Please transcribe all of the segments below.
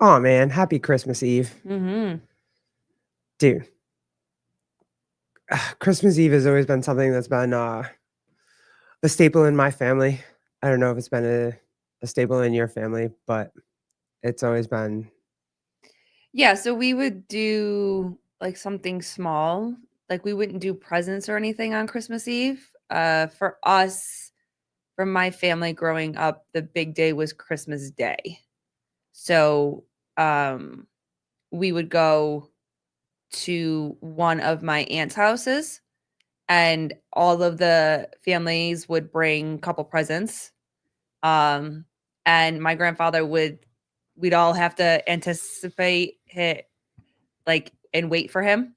Oh man, happy Christmas Eve. Mhm. Dude, Christmas Eve has always been something that's been a staple in my family. I don't know if it's been a staple in your family, but it's always been. Yeah, so we would do, like, something small. Like, we wouldn't do presents or anything on Christmas Eve. For us, from my family growing up, the big day was Christmas Day. So, um, we would go to one of my aunt's houses, and all of the families would bring a couple presents. Um, and my grandfather we'd all have to anticipate it, like, and wait for him.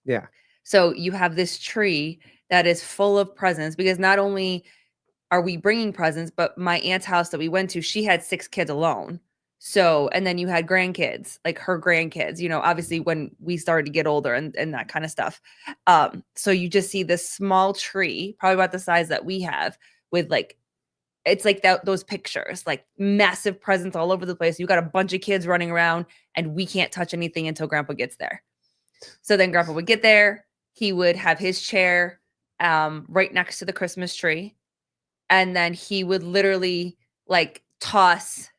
Yeah. So you have this tree that is full of presents because not only are we bringing presents, but my aunt's house that we went to, she had 6 kids alone. So, and then you had grandkids, like her grandkids, obviously when we started to get older and that kind of stuff. So you just see this small tree, probably about the size that we have, with like it's like those pictures, like massive presents all over the place. You got a bunch of kids running around, and we can't touch anything until grandpa gets there. So then grandpa would get there, he would have his chair right next to the Christmas tree, and then he would literally like toss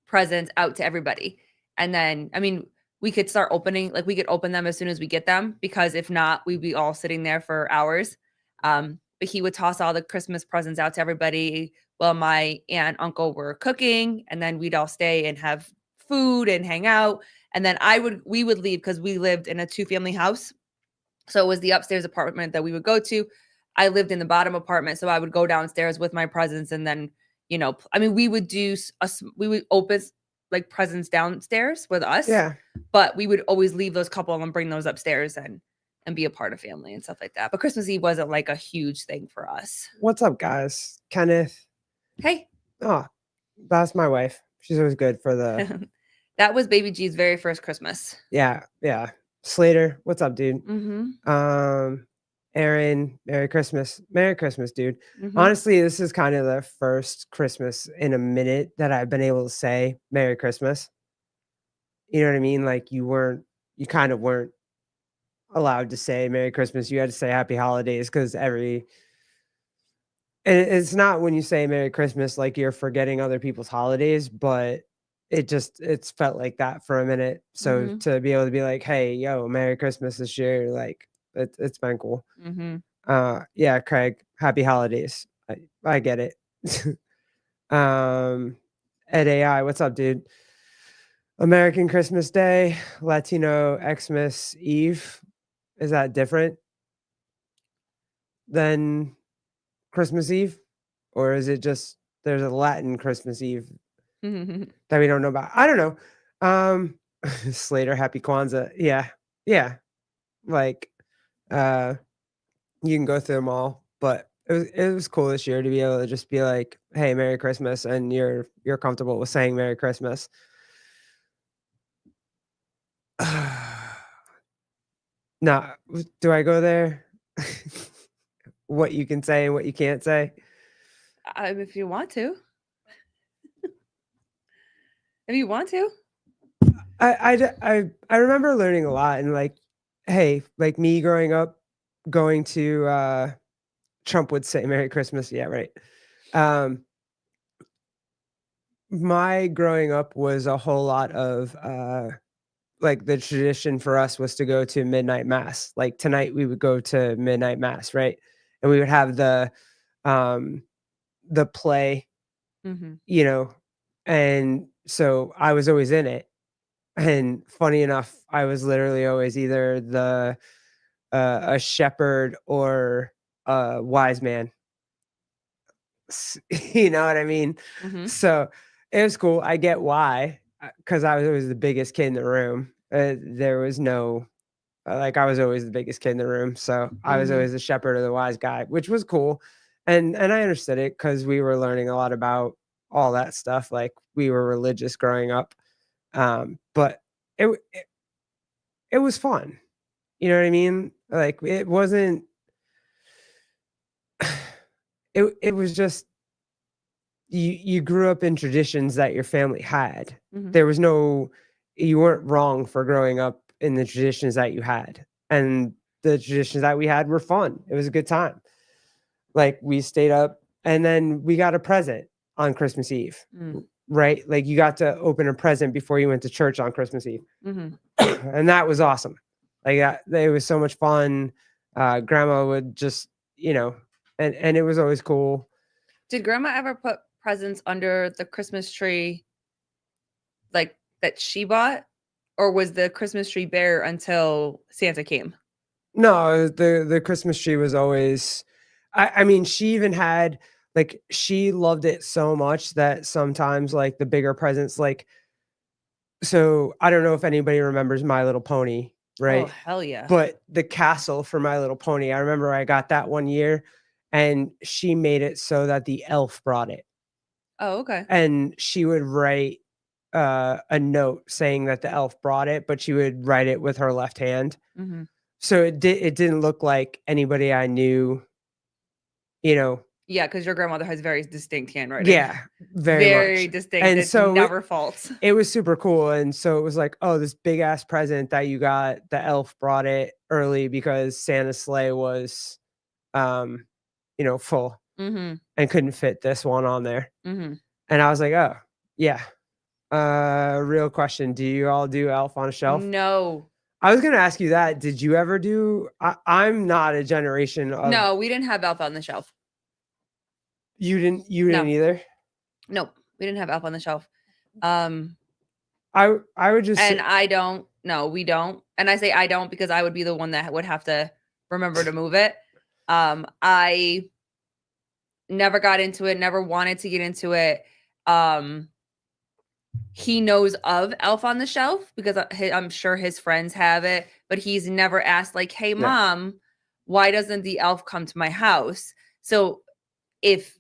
presents out to everybody. And then, I mean, we could start opening, like we could open them as soon as we get them, because if not, we'd be all sitting there for hours. But he would toss all the Christmas presents out to everybody while my aunt and uncle were cooking, and then we'd all stay and have food and hang out. And then we would leave because we lived in a two-family house. So it was the upstairs apartment that we would go to. I lived in the bottom apartment, so I would go downstairs with my presents, and then, I mean, we would we would open like presents downstairs with us, Yeah. but we would always leave those couple and bring those upstairs and be a part of family and stuff like that. But Christmas Eve wasn't like a huge thing for us. What's up, guys? Kenneth. Hey, Oh, that's my wife. She's always good for the. that was Baby G's very first Christmas. Yeah, yeah. Slater, what's up, dude? Mm-hmm. Um, Aaron, Merry Christmas, dude. Mm-hmm. Honestly, this is kind of the first Christmas in a minute that I've been able to say Merry Christmas. You know what I mean? Like you kind of weren't allowed to say Merry Christmas. You had to say Happy Holidays because and it's not when you say Merry Christmas like you're forgetting other people's holidays, but it's felt like that for a minute. So Mm-hmm. to be able to be like, hey, yo, Merry Christmas this year, like it's been cool. Mm-hmm. Yeah, Craig, happy holidays. I get it. um Ed AI, what's up, dude? American Christmas Day, Latino Xmas Eve. Is that different than Christmas Eve? Or is it just there's a Latin Christmas Eve that we don't know about? I don't know. Um Slater, happy Kwanzaa. Yeah. Yeah. Like uh you can go through them all, but it was cool this year to be able to just be like, "Hey, Merry Christmas," and you're comfortable with saying Merry Christmas. Now, do I go there? What you can say and what you can't say? If you want to, if you want to. I remember learning a lot and like, hey, like me growing up, going to Trump would say Merry Christmas. Yeah, right. Um, my growing up was a whole lot of like the tradition for us was to go to midnight mass. Like tonight we would go to midnight mass, right? And we would have um the play, Mm-hmm. you know, and so I was always in it. And funny enough, I was literally always either the a shepherd or a wise man. You know what I mean? Mm-hmm. So it was cool. I get why, because I was always the biggest kid in the room. There was no like I was always the biggest kid in the room, so I was Mm-hmm. always the shepherd or the wise guy, which was cool, and I understood it because we were learning a lot about all that stuff. Like we were religious growing up, but it it was fun. You know what I mean? Like it wasn't. It was just you grew up in traditions that your family had. Mm-hmm. There was no you weren't wrong for growing up in the traditions that you had. And the traditions that we had were fun. It was a good time. Like we stayed up and then we got a present on Christmas Eve, right? Like you got to open a present before you went to church on Christmas Eve. And that was awesome. Like it was so much fun. Grandma would just, and it was always cool. Did grandma ever put presents under the Christmas tree like that she bought? Or was the Christmas tree bare until Santa came? No, the Christmas tree was always, I mean, she even had, like, she loved it so much that sometimes, like, the bigger presents, like, so I don't know if anybody remembers My Little Pony, Oh, right? hell yeah. But the castle for My Little Pony, I remember I got that one year and she made it so that the elf brought it. Oh, okay. And she would write a note saying that the elf brought it, but she would write it with her left hand. So it didn't look like anybody I knew, Yeah, because your grandmother has very distinct handwriting. Yeah, very much. Distinct. And It's so never faults. it was super cool. And so it was like, oh, this big ass present that you got, the elf brought it early because Santa's sleigh was, full and couldn't fit this one on there. And I was like, oh, yeah. Real question. Do you all do Elf on a Shelf? No. I was going to ask you that. Did you ever do, I'm not a generation of. No, we didn't have Elf on the Shelf. You didn't either? Nope. We didn't have Elf on the Shelf. I would just and I don't. No, we don't. And I say I don't because I would be the one that would have to remember to move it. I never got into it, never wanted to get into it. He knows of Elf on the Shelf because I'm sure his friends have it, but he's never asked like, hey, Mom, why doesn't the elf come to my house? So if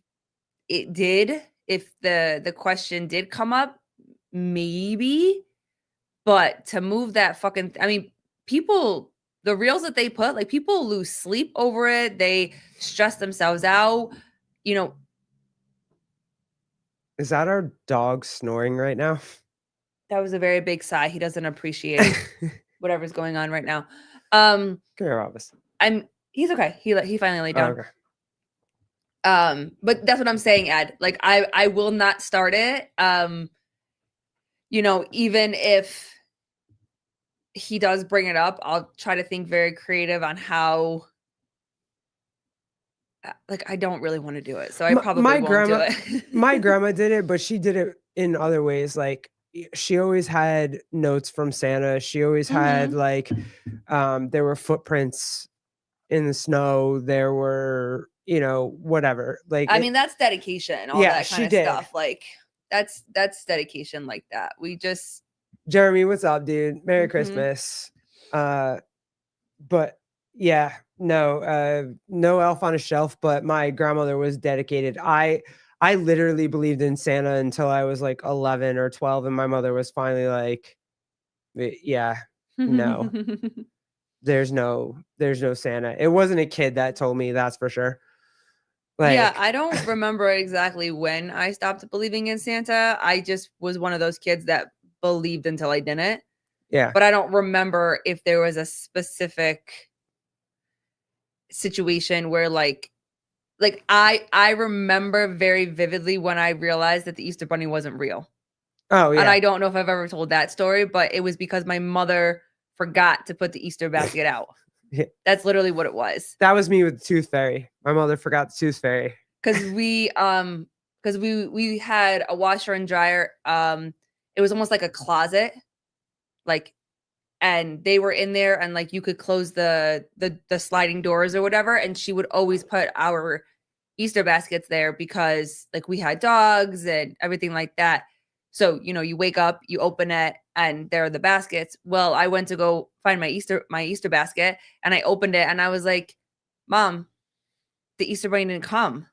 it did, if the question did come up, maybe, but to move that fucking, I mean, people, the reels that they put, like people lose sleep over it. They stress themselves out, Is that our dog snoring right now? That was a very big sigh. He doesn't appreciate whatever's going on right now. Come here, Elvis. He's okay. He finally laid down. Oh, okay. But that's what I'm saying, Ed. Like I will not start it. Even if he does bring it up, I'll try to think very creative on how. Like I don't really want to do it, so I probably won't do it. My grandma did it, but she did it in other ways. Like she always had notes from Santa. She always had like, there were footprints in the snow. There were, whatever. Like I mean, that's dedication. All that kind of stuff. Like that's dedication. Like that. We just. Jeremy, what's up, dude? Merry Christmas. But yeah. No, no Elf on a Shelf, but my grandmother was dedicated. I literally believed in Santa until I was like 11 or 12, and my mother was finally like, yeah, no. There's no Santa. It wasn't a kid that told me, that's for sure. Like, yeah, I don't remember exactly when I stopped believing in Santa. I just was one of those kids that believed until I didn't. Yeah. But I don't remember if there was a specific situation where like I remember very vividly when I realized that the Easter Bunny wasn't real. Oh yeah. And I don't know if I've ever told that story, but it was because my mother forgot to put the Easter basket out. Yeah. That's literally what it was. That was me with the Tooth Fairy. My mother forgot the Tooth Fairy. Because we had a washer and dryer. It was almost like a closet, like. And they were in there and like you could close the sliding doors or whatever. And she would always put our Easter baskets there because like we had dogs and everything like that. So, you wake up, you open it and there are the baskets. Well, I went to go find my Easter basket and I opened it and I was like, Mom, the Easter Bunny didn't come.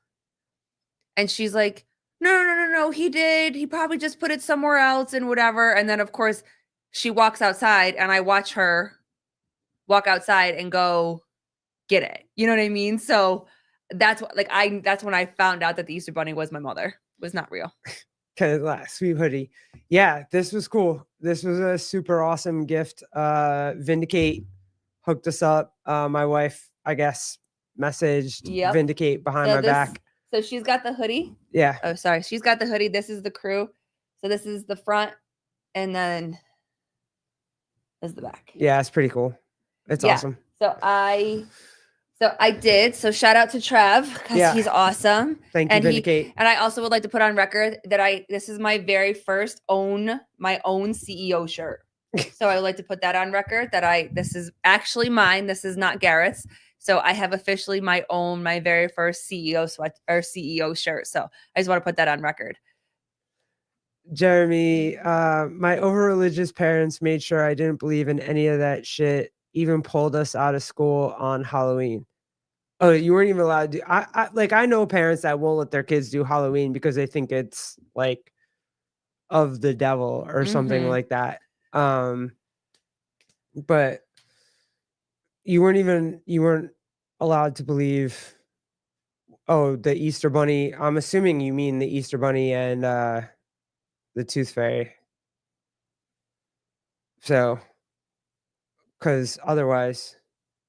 And she's like, no, he did. He probably just put it somewhere else and whatever. And then of course, she walks outside and I watch her walk outside and go get it. You know what I mean? So that's what, that's when I found out that the Easter Bunny was my mother, was not real. Kind of sweet hoodie. Yeah, this was cool. This was a super awesome gift. Vindicate hooked us up. My wife, I guess, messaged Yep. Vindicate behind So my back. So she's got the hoodie. Yeah. Oh, sorry. She's got the hoodie. This is the crew. So this is the front, and then is the back. Yeah, it's pretty cool. It's awesome. So I did. So shout out to Trev because he's awesome. Thank you, Vindicate. And I also would like to put on record that this is my very first my own CEO shirt. So I would like to put that on record that this is actually mine. This is not Garrett's. So I have officially my very first CEO shirt. So I just want to put that on record. Jeremy, my over-religious parents made sure I didn't believe in any of that shit, even pulled us out of school on Halloween. Oh, you weren't even allowed to do I know parents that won't let their kids do Halloween because they think it's like of the devil or something like that. But you weren't allowed to believe the Easter Bunny. I'm assuming you mean the Easter Bunny and the Tooth Fairy. So, because otherwise,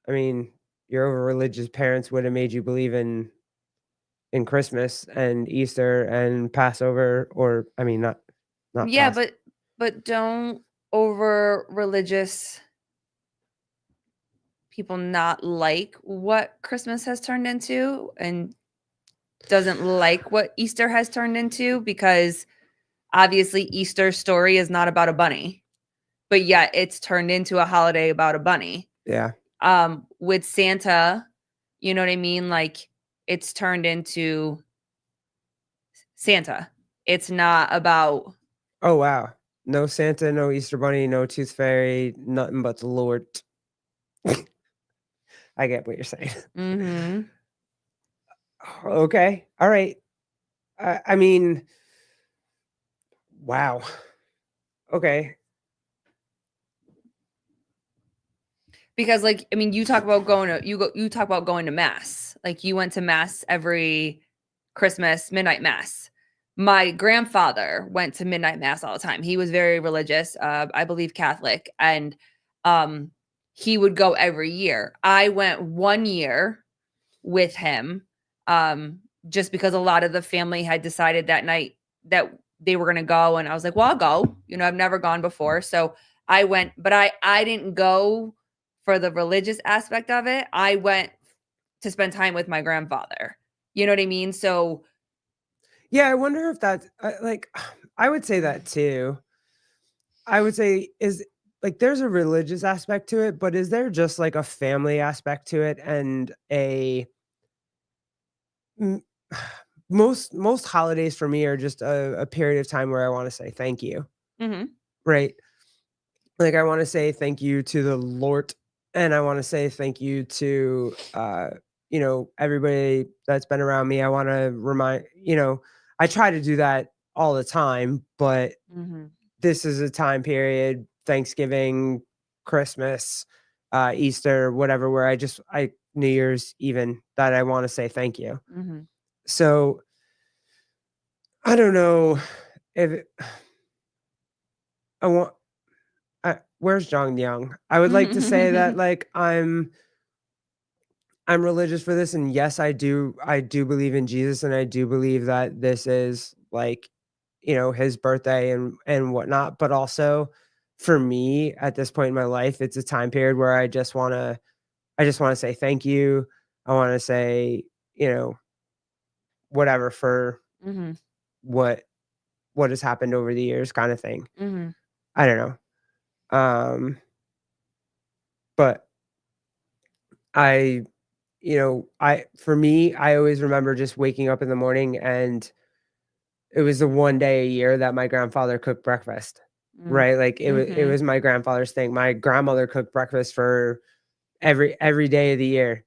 I mean, your over-religious parents would have made you believe in Christmas and Easter and Passover, or I mean, not yeah, but don't over-religious people not like what Christmas has turned into and doesn't like what Easter has turned into? Because obviously Easter's story is not about a bunny, but yet it's turned into a holiday about a bunny. Yeah. With Santa, you know what I mean? Like it's turned into Santa. It's not about. Oh, wow. No Santa, no Easter Bunny, no Tooth Fairy, nothing but the Lord. I get what you're saying. Mm-hmm. Okay. All right. I mean, wow. Okay. Because you talk about going to mass. Like you went to mass every Christmas, midnight mass. My grandfather went to midnight mass all the time. He was very religious, I believe Catholic, and he would go every year. I went one year with him just because a lot of the family had decided that night that they were going to go, and I was like, well, I'll go. I've never gone before. So I went, but I didn't go for the religious aspect of it. I went to spend time with my grandfather. You know what I mean? So yeah, I wonder if that's I would say that too. I would say there's a religious aspect to it, but is there just like a family aspect to it and most holidays for me are just a period of time where I want to say thank you. mm-hmm. Right. Like I want to say thank you to the Lord, and I want to say thank you to everybody that's been around me. I want to remind, I try to do that all the time, but this is a time period, Thanksgiving, Christmas, Easter, whatever, where I New Year's even, that I want to say thank you. So I don't know if where's John Young? I would like to say that like I'm religious for this, and yes, I do believe in Jesus, and I do believe that this is like, his birthday and whatnot. But also for me at this point in my life, it's a time period where I just want to say thank you. I want to say, whatever for what has happened over the years kind of thing. I don't know. But for me, I always remember just waking up in the morning, and it was the one day a year that my grandfather cooked breakfast, right? Like it was my grandfather's thing. My grandmother cooked breakfast for every day of the year.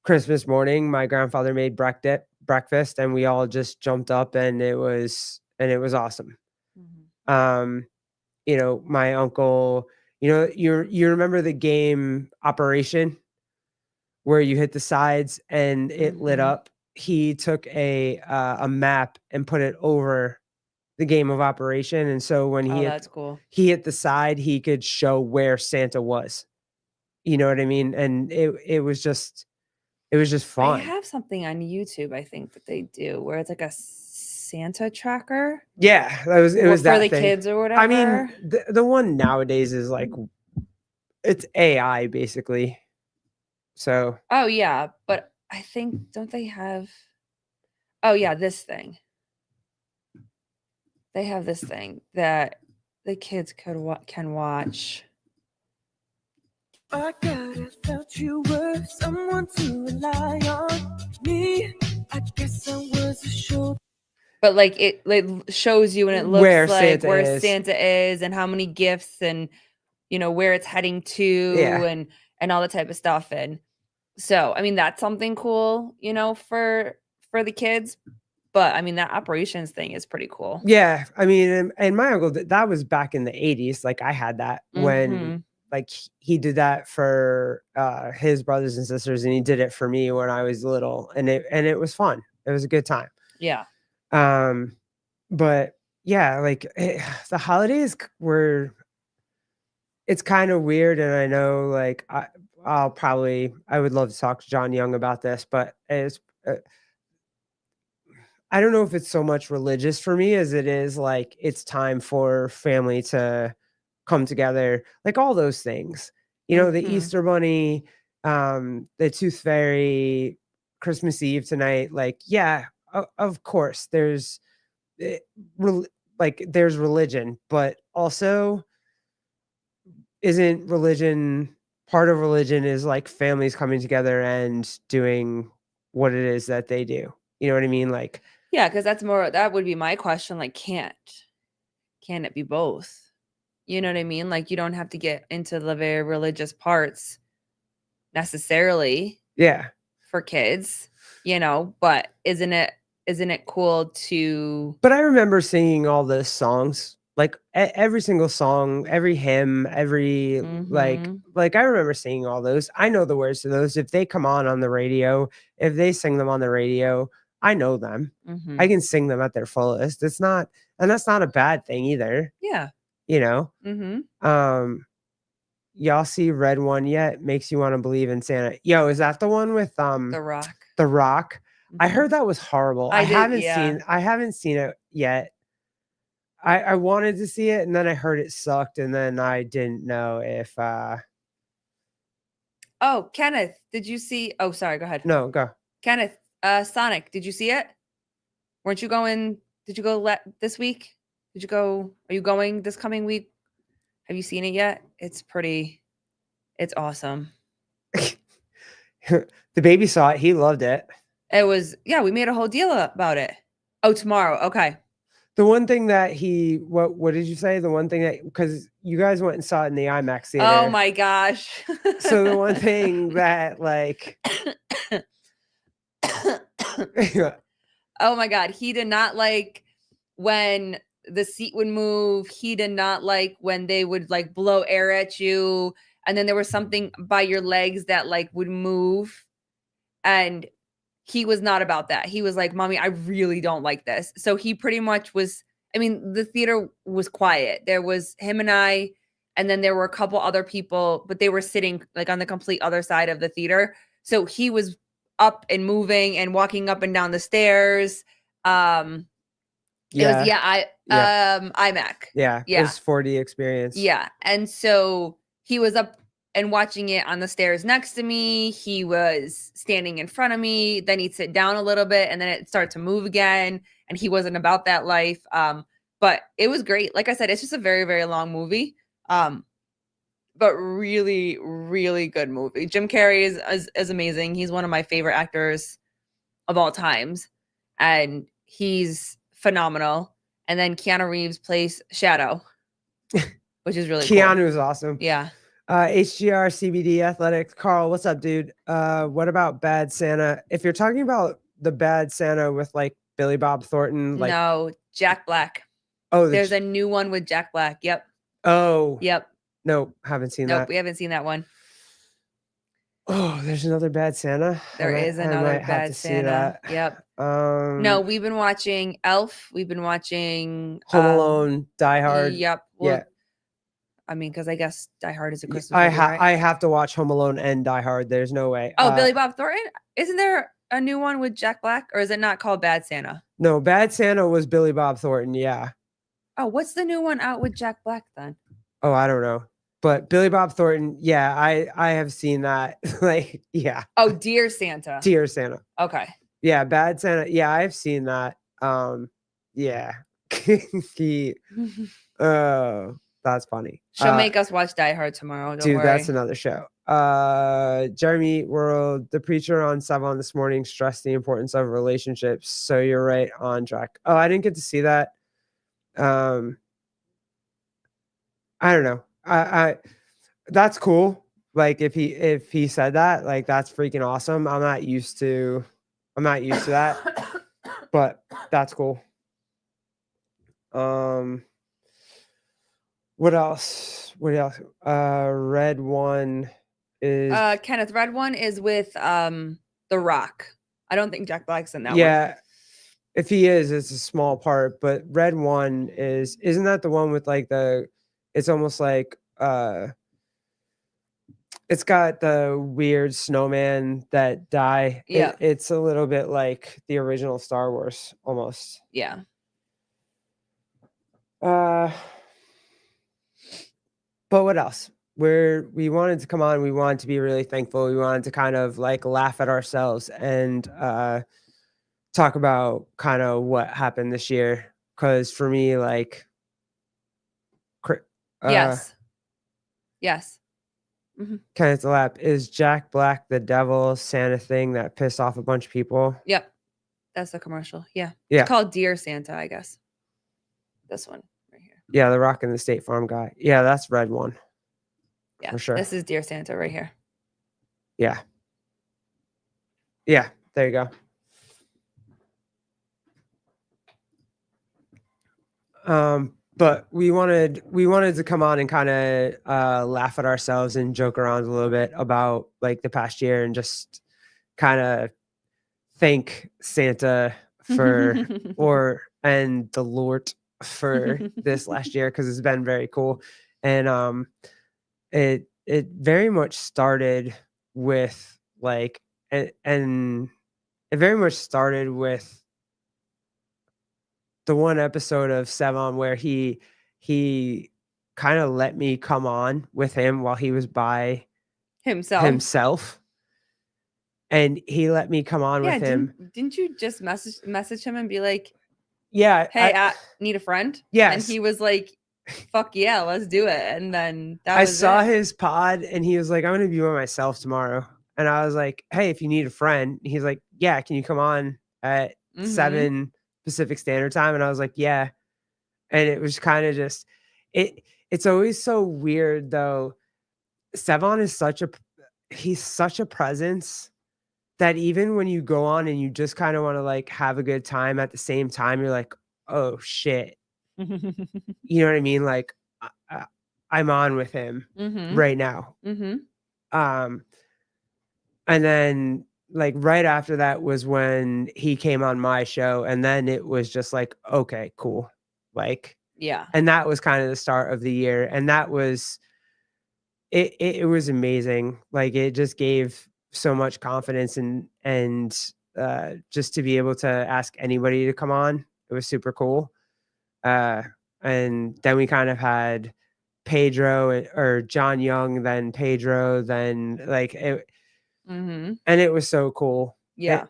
Christmas morning, my grandfather made breakfast, and we all just jumped up, and it was awesome. My uncle, you remember the game Operation, where you hit the sides and it lit up? He took a map and put it over the game of Operation, and so when Oh, that's cool. he hit the side, he could show where Santa was. You know what I mean? And it was just I fun. have something on YouTube, I think that they do where it's like a Santa tracker Yeah, it was for that the thing. kids or I mean, whatever. the one nowadays is like it's AI basically. So Oh yeah, but I think don't they have Oh yeah, this thing. They have this thing that the kids can watch. I gotta thought you were someone to rely on. Me, I guess I was a short. But like it shows you and it looks where like Santa where is. Santa is and how many gifts and where it's heading to Yeah. and all the type of stuff. And so I mean that's something cool, for the kids. But I mean that operations thing is pretty cool. Yeah, I mean, and my uncle that was back in the 80s. Like I had that when like he did that for his brothers and sisters, and he did it for me when I was little, and it was fun. It was a good time. Yeah. But yeah, like the holidays were it's kind of weird, and I know like I would love to talk to John Young about this, but it's I don't know if it's so much religious for me as it is like it's time for family to come together, like all those things. The Easter Bunny, the Tooth Fairy, Christmas Eve tonight. Like, yeah, of course, there's there's religion, but also isn't religion part of religion is like families coming together and doing what it is that they do. You know what I mean? Like, yeah, because that would be my question. Like, can it be both? You know what I mean? Like, you don't have to get into the very religious parts necessarily. Yeah. For kids, but isn't it cool to? But I remember singing all the songs, like every single song, every hymn, every like I remember singing all those. I know the words to those. If they come on the radio, if they sing them on the radio, I know them. I can sing them at their fullest. That's not a bad thing either. Yeah. Y'all see Red One yet? Makes you want to believe in Santa. Yo, is that the one with The Rock? The Rock. I heard that was horrible. I haven't seen it yet. I wanted to see it, and then I heard it sucked, and then I didn't know if Oh, Kenneth, did you see? Oh, sorry, go ahead. No, go. Kenneth, Sonic, did you see it? Weren't you going? Did you go this week? Did you go? Are you going this coming week? Have you seen it yet? It's awesome. The baby saw it. He loved it. It was, we made a whole deal about it. Oh, tomorrow. Okay. The one thing that what did you say? The one thing that, because you guys went and saw it in the IMAX theater. Oh my gosh. So the one thing that like, oh my God. He did not like when the seat would move. He did not like when they would like blow air at you. And then there was something by your legs that like would move. And he was not about that. He was like, Mommy, I really don't like this. So he pretty much was, the theater was quiet. There was him and I, and then there were a couple other people, but they were sitting like on the complete other side of the theater. So he was up and moving and walking up and down the stairs. It was iMac. Yeah. It was 4D experience. Yeah. And so he was up and watching it on the stairs next to me. He was standing in front of me. Then he'd sit down a little bit and then it'd start to move again. And he wasn't about that life. But it was great. Like I said, it's just a very, very long movie. But really, really good movie. Jim Carrey is amazing. He's one of my favorite actors of all times. And he's phenomenal. And then Keanu Reeves plays Shadow, which is really Keanu is awesome. Yeah. HGR CBD Athletics. Carl, what's up, dude? What about Bad Santa? If you're talking about the Bad Santa with like Billy Bob Thornton, like no, Jack Black. Oh, there's a new one with Jack Black. Yep. Oh. Yep. Nope, haven't seen that. Nope, we haven't seen that one. Oh, there's another Bad Santa. There is another Bad Santa. Yep. No, we've been watching Elf. We've been watching Home Alone, Die Hard. Yep. Well, Yeah. I mean, because I guess Die Hard is a Christmas I movie, right? I have to watch Home Alone and Die Hard. There's no way. Oh, Billy Bob Thornton. Isn't there a new one with Jack Black, or is it not called Bad Santa? No, Bad Santa was Billy Bob Thornton. Yeah. Oh, what's the new one out with Jack Black then? Oh, I don't know. But Billy Bob Thornton, yeah, I have seen that. Like, yeah. Oh, Dear Santa. Dear Santa. Okay. Yeah, Bad Santa. Yeah, I've seen that. Yeah. he oh, that's funny. She'll make us watch Die Hard tomorrow. Don't Dude, worry. that's another show. Jeremy World, the preacher on 7 this morning stressed the importance of relationships. So you're right on track. Oh, I didn't get to see that. I don't know. I that's cool. Like if he said that, like that's freaking awesome. I'm not used to that, but that's cool. What else? Red One is Kenneth, Red One is with The Rock. I don't think Jack Black's in that one. yeah. If he is, it's a small part, but Red One isn't that the one with like it's almost like it's got the weird snowman that die. Yeah. It's a little bit like the original Star Wars almost. Yeah. But what else? We wanted to come on. We wanted to be really thankful. We wanted to kind of like laugh at ourselves and talk about kind of what happened this year. Because for me, like, yes. Kenneth Lap, is Jack Black the devil Santa thing that pissed off a bunch of people? Yep. That's the commercial. Yeah. Yeah. It's called Dear Santa, I guess. This one right here. Yeah, the Rock and the State Farm guy. Yeah, that's Red One. Yeah. For sure. This is Dear Santa right here. Yeah. Yeah, there you go. But we wanted to come on and kind of laugh at ourselves and joke around a little bit about like the past year and just kind of thank Santa for and the Lord for this last year because it's been very cool. And it very much started with like and it very much started with the one episode of Sevan where he kind of let me come on with him while he was by himself. And he let me come on with him. Didn't you just message him and be like, yeah, hey, I need a friend? Yes. And he was like, fuck yeah, let's do it. And then I saw his pod and he was like, I'm going to be by myself tomorrow. And I was like, hey, if you need a friend, he's like, yeah, can you come on at 7 Pacific Standard Time? And I was like, yeah. And it was kind of just it's always so weird though. Sevan is he's such a presence that even when you go on and you just kind of want to like have a good time at the same time, you're like, oh shit. You know what I mean? Like I'm on with him right now. And then like right after that was when he came on my show, and then it was just like, okay, cool. Like, yeah. And that was kind of the start of the year. And that was, it was amazing. Like it just gave so much confidence and just to be able to ask anybody to come on. It was super cool. And then we kind of had Pedro or John Young, then Pedro, then like it, and it was so cool. Yeah.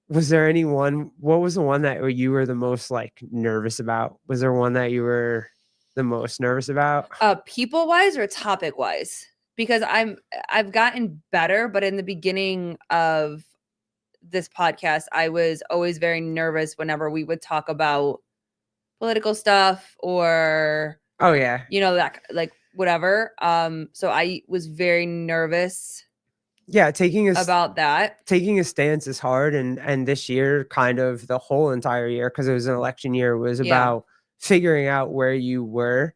Was there what was the one that you were the most like nervous about? Was there one that you were the most nervous about? People wise or topic wise? Because I've gotten better, but in the beginning of this podcast, I was always very nervous whenever we would talk about political stuff or that like whatever. So I was very nervous. Yeah, taking a stance is hard, and this year, kind of the whole entire year, because it was an election year, was about figuring out where you were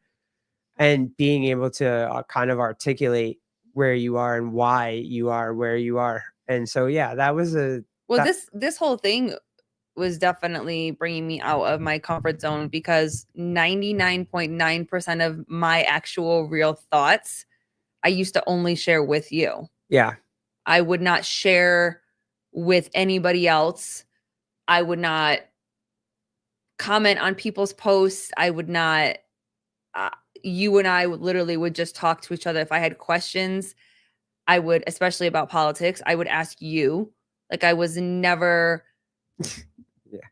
and being able to kind of articulate where you are and why you are where you are. And so, yeah, that was Well, That- this whole thing was definitely bringing me out of my comfort zone because 99.9% of my actual real thoughts I used to only share with you. Yeah. I would not share with anybody else. I would not comment on people's posts. I would not you and I literally would just talk to each other. If I had questions, I would, especially about politics, I would ask you. Like I was never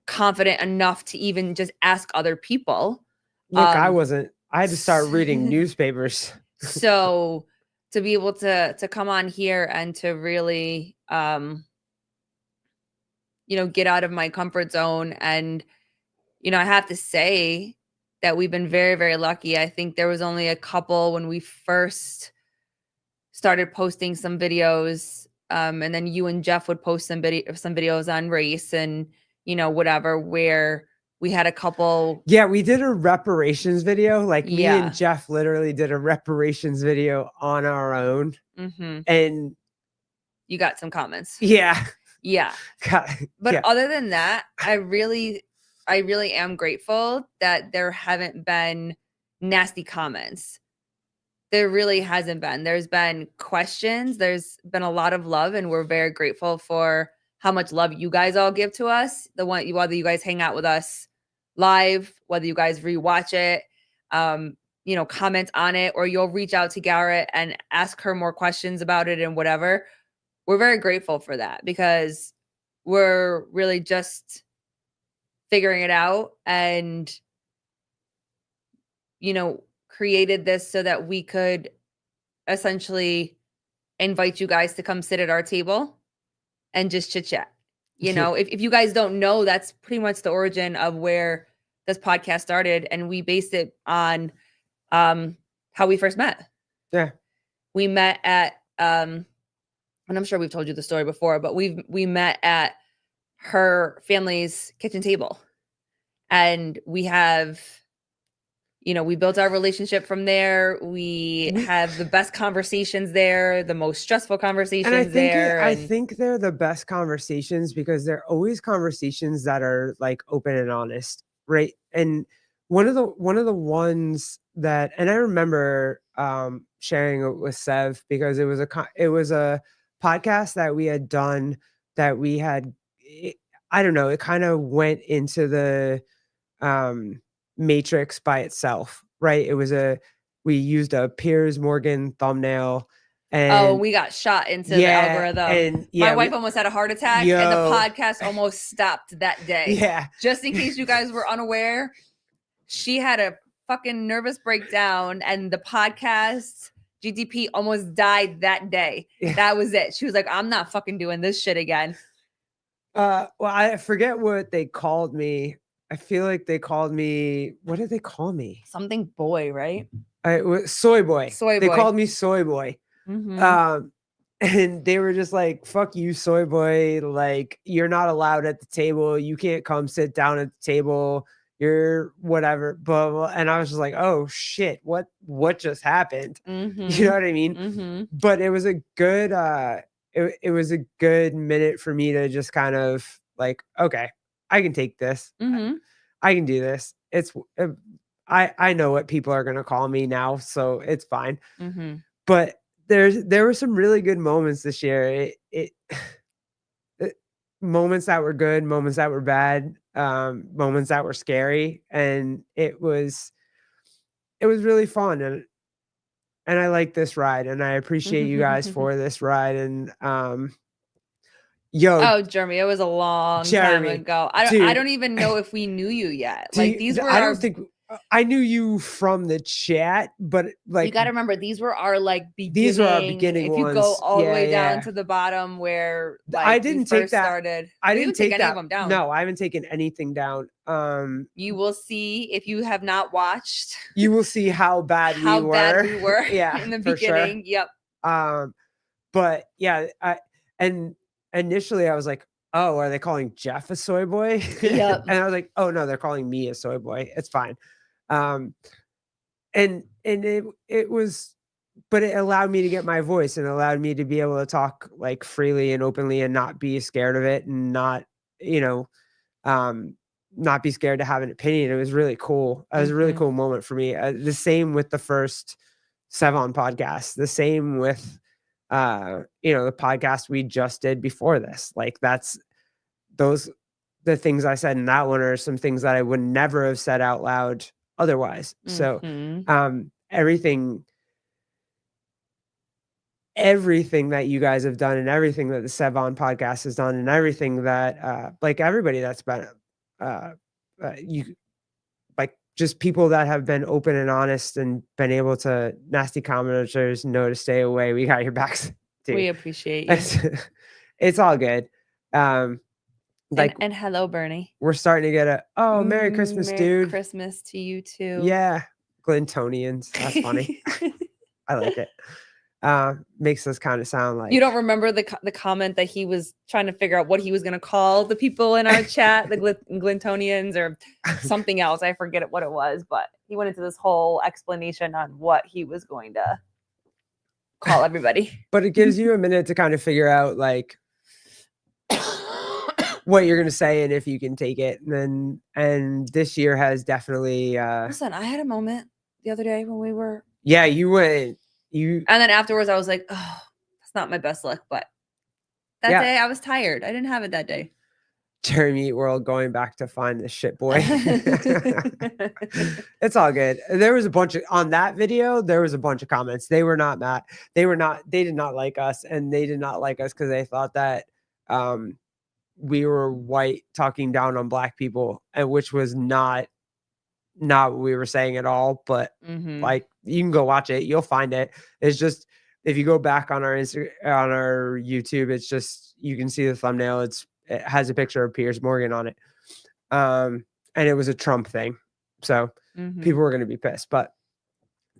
confident enough to even just ask other people. Look, I had to start reading s- newspapers. So to be able to come on here and to really get out of my comfort zone, and I have to say that we've been very, very lucky. I think there was only a couple when we first started posting some videos, and then you and Jeff would post some videos on race and whatever, where we had a couple. Yeah, we did a reparations video. Like me Yeah. and Jeff literally did a reparations video on our own. And You got some comments. yeah. Yeah. But yeah. other than that, I really am grateful that there haven't been nasty comments. There really hasn't been. There's been questions. There's been a lot of love, and we're very grateful for how much love you guys all give to us. Whether you guys hang out with us live, whether you guys rewatch it, comment on it, or you'll reach out to Garrett and ask her more questions about it and whatever. We're very grateful for that because we're really just figuring it out and, created this so that we could essentially invite you guys to come sit at our table and just chit chat. If you guys don't know, that's pretty much the origin of where this podcast started. And we based it on how we first met. Yeah. We met at, and I'm sure we've told you the story before, but we met at her family's kitchen table. And we have, we built our relationship from there. We have the best conversations there, the most stressful conversations I think they're the best conversations because they're always conversations that are like open and honest, right? And one of the ones that, and I remember sharing it with Sev because it was a podcast that we had done that we had, I don't know, it kind of went into the Matrix by itself, right? We used a Piers Morgan thumbnail. And we got shot into the algorithm. And my wife almost had a heart attack, and the podcast almost stopped that day. Yeah. Just in case you guys were unaware, she had a fucking nervous breakdown, and the podcast GTP almost died that day. Yeah. That was it. She was like, I'm not fucking doing this shit again. Well, I forget what they called me. I feel like they called me, what did they call me? Something boy, right? It was Soy Boy. Soy They Boy. called me Soy Boy. And they were just like, fuck you, Soy Boy. Like, you're not allowed at the table. You can't come sit down at the table. You're whatever. Blah, blah. And I was just like, oh shit, what just happened? You know what I mean? But it was a good, it was a good minute for me to just kind of like, okay, I can take this. I can do this. I know what people are going to call me now, so it's fine. But there were some really good moments this year. Moments that were good, moments that were bad, moments that were scary, and it was really fun. And I like this ride, and I appreciate you guys for this ride. And Jeremy, it was a long time ago. I don't even know if we knew you yet. I don't think I knew you from the chat, but like you got to remember these were our beginning. These were our beginning ones. If you go all the way down to the bottom where I didn't take that. Started, I didn't take any of them down. No, I haven't taken anything down. You will see if you have not watched. You will see how bad we were. Yeah, in the beginning. Sure. Yep. But yeah, and initially I was like, oh, are they calling Jeff a soy boy? Yep. And I was like, oh no, they're calling me a soy boy. It's fine. And it was but it allowed me to get my voice and allowed me to be able to talk like freely and openly and not be scared of it and not, you know, um, not be scared to have an opinion. It was really cool. It was a really Mhm. cool moment for me. The same with the first Sevon podcast, the same with, you know, the podcast we just did before this. Like those, the things I said in that one are some things that I would never have said out loud otherwise. So, Mhm. everything that you guys have done and everything that the Sevon podcast has done and everything that, like everybody that's been, uh, you like just people that have been open and honest and been able to nasty commenters know to stay away. We got your backs too. We appreciate you. It's all good. Like And hello, Bernie. we're starting to get Merry Christmas, Merry dude. Christmas to you too. Yeah. Glintonians. That's funny. I like it. Makes us kind of sound like You don't remember the comment that he was trying to figure out what he was going to call the people in our chat, the Glintonians or something else. I forget what it was, but he went into this whole explanation on what he was going to call everybody. But it gives you a minute to kind of figure out like what you're going to say and if you can take it. And this year has definitely Listen, I had a moment the other day when we were and then afterwards I was like, oh, that's not my best look, but that day I was tired. I didn't have it that day. Jeremy Eat World going back to find the shit boy. It's all good. There was a bunch of on that video, there was a bunch of comments. They were not mad. They did not like us, and they did not like us because they thought that we were white talking down on black people, and which was not what we were saying at all. But like you can go watch it, you'll find it. It's just if you go back on our on our YouTube, it's just you can see the thumbnail. It has a picture of Piers Morgan on it. And it was a Trump thing. So people were gonna be pissed. But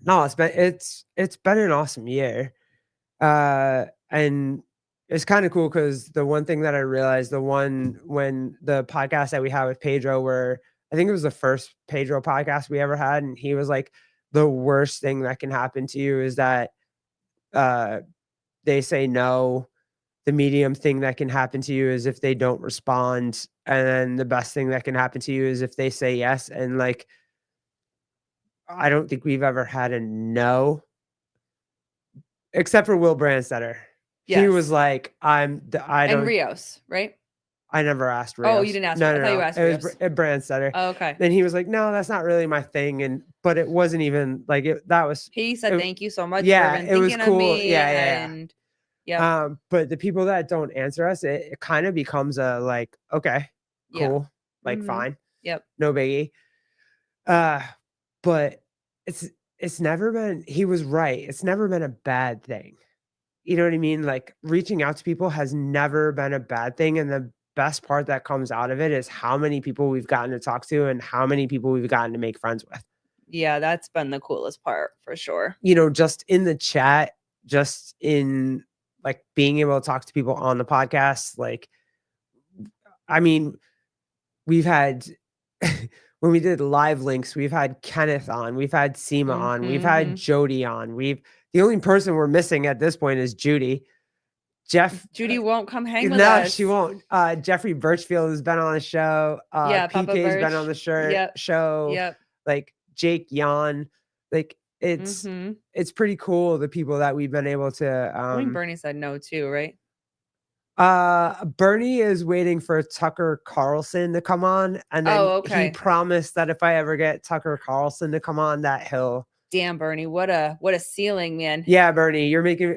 no, it's been an awesome year. And it's kind of cool because the one thing that I realized, when the podcast that we had with Pedro, where I think it was the first Pedro podcast we ever had, and he was like, the worst thing that can happen to you is that they say no. The medium thing that can happen to you is if they don't respond. And then the best thing that can happen to you is if they say yes. And like, I don't think we've ever had a no, except for Will Brandstetter. Yes. He was like, and Rios, right? I never asked Rios. Oh, you didn't ask No, I thought you asked Rios. It was Brandstetter. Oh, okay. Then he was like, no, that's not really my thing. But it wasn't even like it. That was. He said, thank you so much. Yeah, for it was cool. Yeah. Yeah. But the people that don't answer us, it kind of becomes a like, okay, cool, like fine. Yep. No biggie. But it's never been, he was right. It's never been a bad thing. You know what I mean? Like reaching out to people has never been a bad thing. And the best part that comes out of it is how many people we've gotten to talk to and how many people we've gotten to make friends with. Yeah, that's been the coolest part for sure. You know, just in the chat, just in like being able to talk to people on the podcast. Like, I mean, we've had, when we did live links, we've had Kenneth on, we've had Seema on, we've had Jody on. The only person we're missing at this point is Judy. Judy won't come hang with us. No, she won't. Jeffrey Birchfield has been on the show. PK's been on the show. Yep. Like Jake Yan. Like it's pretty cool, the people that we've been able to I think Bernie said no too, right? Bernie is waiting for Tucker Carlson to come on, and then he promised that if I ever get Tucker Carlson to come on, that he'll. Damn, Bernie, what a ceiling, man. Yeah, Bernie, you're making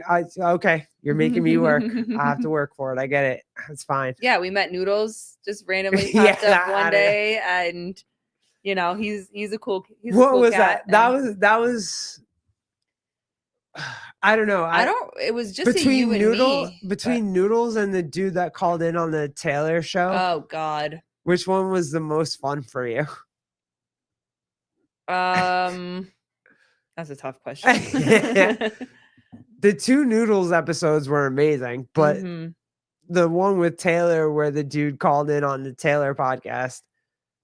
me work. I have to work for it. I get it. It's fine. Yeah, we met Noodles just randomly popped up one day, and you know he's a cool. What was that? That was. I don't know. It was just between Noodles and the dude that called in on the Taylor show. Oh God. Which one was the most fun for you? That's a tough question. The two Noodles episodes were amazing, but the one with Taylor where the dude called in on the Taylor podcast.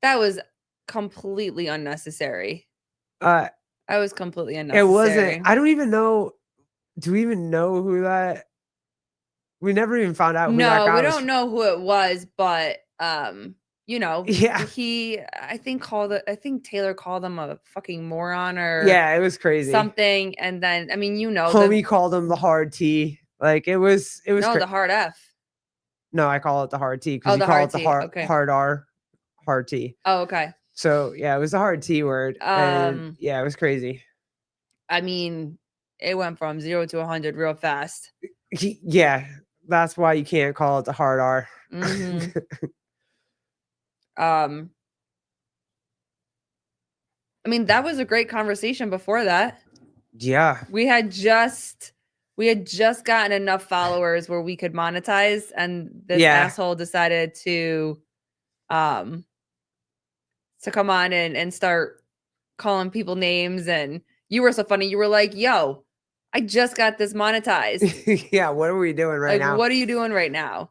That was completely unnecessary. It was completely unnecessary. It wasn't. I don't even know. Do we even know who that? We never even found out who that No, guy we was. don't know who it was, but you know, Yeah. he I think Taylor called him a fucking moron or Yeah, it was crazy. something. And then I mean, you know, Homie called him the hard T. Like it was no, the hard F. No, I call it the hard T because Oh, you the call hard it the T. hard Okay. hard R, hard T. Oh, okay. So yeah, it was the hard T word. And yeah, it was crazy. I mean, it went from 0 to 100 real fast. Yeah, that's why you can't call it the hard R. Mhm. I mean, that was a great conversation before that. Yeah. We had just gotten enough followers where we could monetize, and this asshole decided to come on and start calling people names. And you were so funny. You were like, yo, I just got this monetized. Yeah, what are we doing right now? What are you doing right now?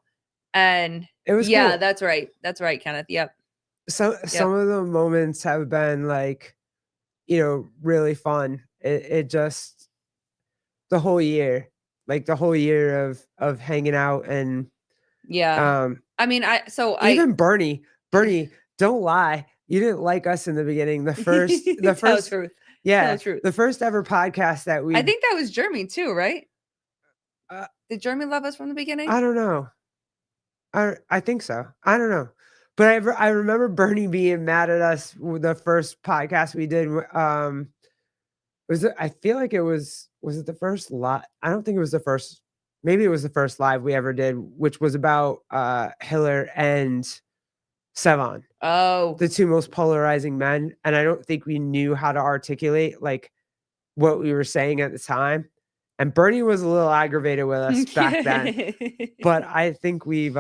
And it was cool. That's right. That's right, Kenneth. Yep. Some of the moments have been like, really fun. It just the whole year of hanging out and I mean, even Bernie, don't lie. You didn't like us in the beginning. The first truth. Yeah, truth. the first ever podcast that I think that was Jeremy too, right? Did Jeremy love us from the beginning? I don't know. I think so. I don't know. But I remember Bernie being mad at us with the first podcast we did. I feel like it was it the first live? I don't think it was the first. Maybe it was the first live we ever did, which was about Hiller and Sevan. Oh, the two most polarizing men. And I don't think we knew how to articulate like what we were saying at the time. And Bernie was a little aggravated with us back then. But I think we've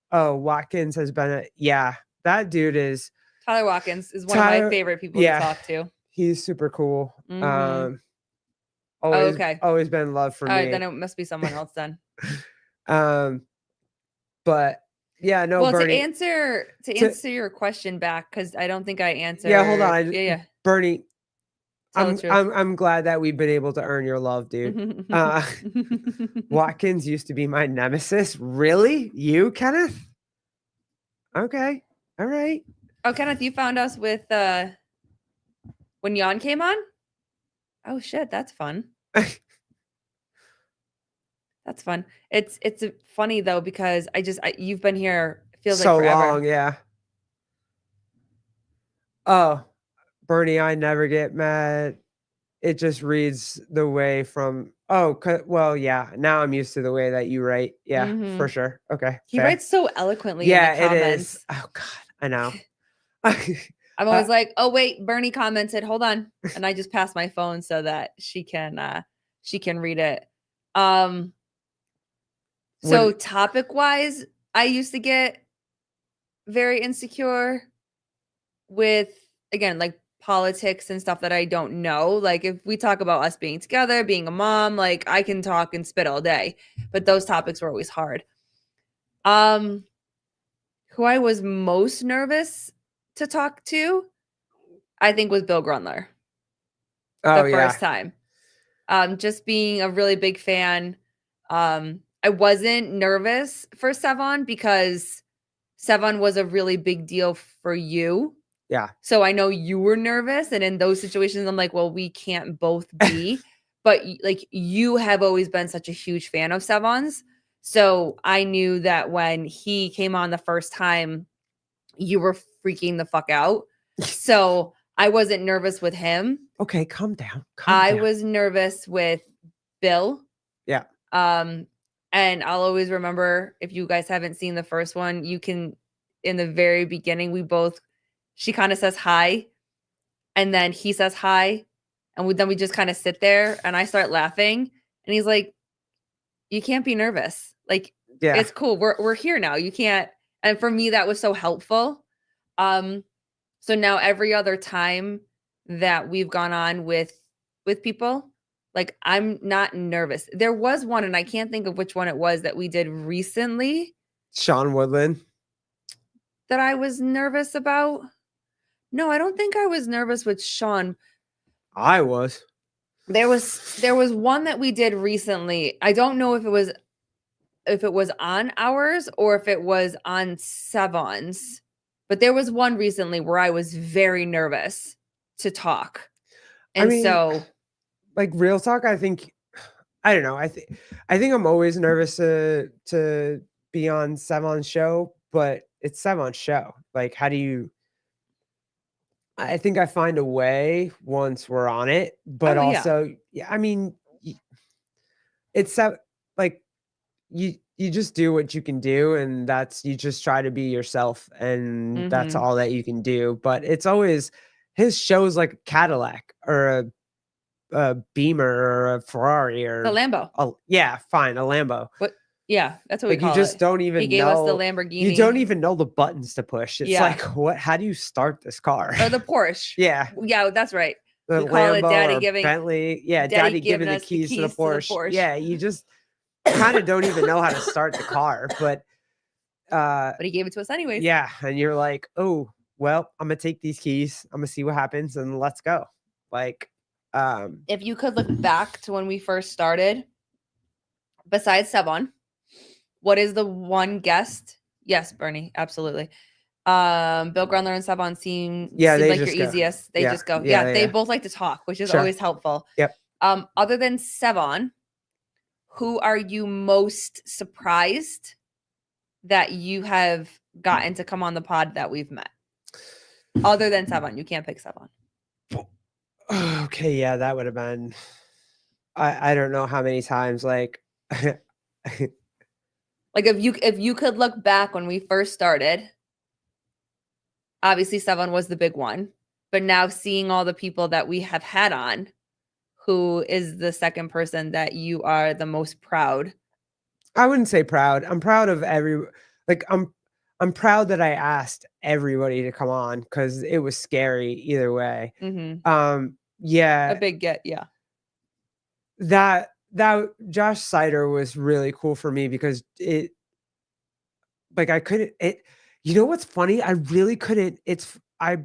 Watkins has been that dude is Tyler Watkins is one of my favorite people to talk to. He's super cool. Mhm. Always been love for me. All right, then it must be someone else then. But yeah, no. Well, Bernie, to answer your question back, because I don't think I answered. Yeah, hold on. Yeah. Bernie, Tell the truth. I'm glad that we've been able to earn your love, dude. Watkins used to be my nemesis. Really? You, Kenneth? Okay. All right. Oh, Kenneth, you found us with when Jan came on? Oh shit, that's fun. That's fun. It's funny though, because you've been here, feels so like forever. long, yeah. Oh, Bernie, I never get mad. It just reads the way from yeah. Now I'm used to the way that you write. Yeah, for sure. Okay. He writes so eloquently in the comments. It is. Oh God, I know. I'm always like, oh wait, Bernie commented. Hold on, and I just pass my phone so that she can read it. So topic wise, I used to get very insecure with, again, like politics and stuff that I don't know. Like if we talk about us being together, being a mom, like I can talk and spit all day, but those topics were always hard. Who I was most nervous to talk to, I think, was Bill Grundler. First time. Just being a really big fan. I wasn't nervous for Sevan because Sevan was a really big deal for you. Yeah. So I know you were nervous. And in those situations, I'm like, well, we can't both be. But like, you have always been such a huge fan of Sevan's. So I knew that when he came on the first time, you were freaking the fuck out. So I wasn't nervous with him. Okay, calm down. I was nervous with Bill. Yeah. And I'll always remember, if you guys haven't seen the first one, you can, in the very beginning, she kind of says hi, and then he says hi, and then we just kind of sit there, and I start laughing, and he's like, you can't be nervous. Like, it's cool. We're here now. You can't. And for me, that was so helpful. So now every other time that we've gone on with people, like, I'm not nervous. There was one, and I can't think of which one it was, that we did recently. Sean Woodland. That I was nervous about. No, I don't think I was nervous with Sean. I was. There was one that we did recently. I don't know if it was on ours or if it was on Sevon's, but there was one recently where I was very nervous to talk. I And mean, so like real talk, I think I don't know. I think I'm always nervous to be on Sevon's show, but it's Sevon's show. Like, how do you? I think I find a way once we're on it, but Oh, yeah. also, yeah, I mean, it's like you just do what you can do, and that's you just try to be yourself, and that's Mhm. all that you can do. But it's always his show's like a Cadillac or a Beamer or a Ferrari The or Lambo. yeah, fine, a Lambo. What? Yeah, that's what we Like you call just it. don't He even gave us the know. You don't Lamborghini even know the buttons to push. It's Yeah. like, what? How do you start this car? or the Porsche. Yeah, Yeah, that's right. the We call it Lambo Daddy or giving Bentley. Yeah, Daddy daddy giving giving the us the keys to the keys to the Porsche. Porsche. Yeah, you just kind of don't even know how to start the car, but But he gave it to us anyways. yeah, and you're like, oh, well, I'm gonna take these keys. I'm gonna see what happens, and let's go. Like, If you could look back to when we first started, besides Sevon, what is the one guest? Yes, Bernie, absolutely. Bill Grundler and Sevon seem Yeah, they like your just go. easiest. They Yeah, just go. yeah, Yeah, they yeah. both like to talk, which is Sure. always helpful. Yep. Other than Sevon, who are you most surprised that you have gotten to come on the pod that we've met? Other than Sevon, you can't pick Sevon. Okay, yeah, that would have been. I don't know how many times like. Like if you could look back when we first started, obviously Sevon was the big one, but now seeing all the people that we have had on, who is the second person that you are the most proud? I wouldn't say proud. I'm proud of like I'm proud that I asked everybody to come on because it was scary either way. Mm-hmm. A Yeah, big get, yeah. that Josh Sider was really cool for me because it like I couldn't it you know what's funny? I really couldn't I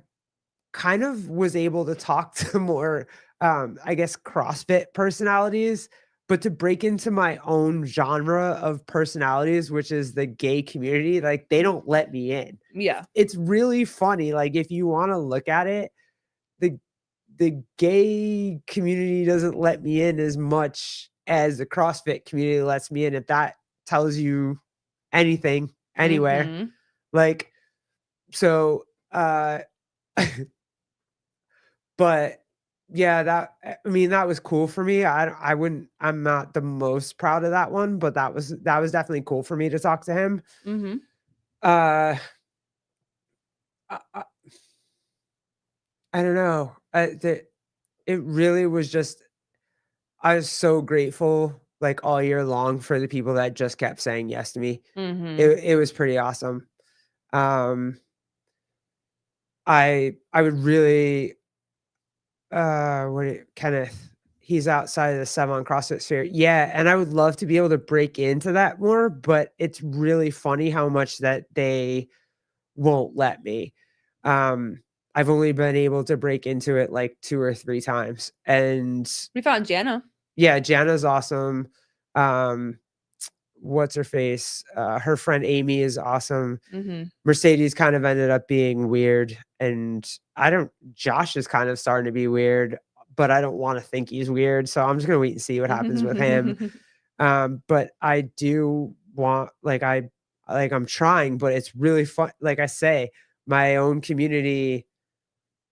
kind of was able to talk to more I guess CrossFit personalities, but to break into my own genre of personalities, which is the gay community, like they don't let me in. Yeah. It's really funny. Like if you want to look at it, the the gay community doesn't let me in as much as the CrossFit community lets me in. If that tells you anything, anywhere. Mhm. Like so but yeah, I mean that was cool for me. I'm not the most proud of that one, but that was definitely cool for me to talk to him. Mhm. Uh I, I don't know. It really was just I was so grateful like all year long for the people that just kept saying yes to me. Mhm. It was pretty awesome. I would really Kenneth, he's outside of the Sevon CrossFit sphere. Yeah, and I would love to be able to break into that more, but it's really funny how much that they won't let me. I've only been able to break into it like 2 or 3 times. And We found Jana. yeah, Jana's awesome. What's her face? Her friend Amy is awesome. Mhm. Mercedes kind of ended up being weird, and Josh is kind of starting to be weird, but I don't want to think he's weird, so I'm just gonna wait and see what happens with him. But I do want I'm trying, but it's really fun. Like I say, my own community,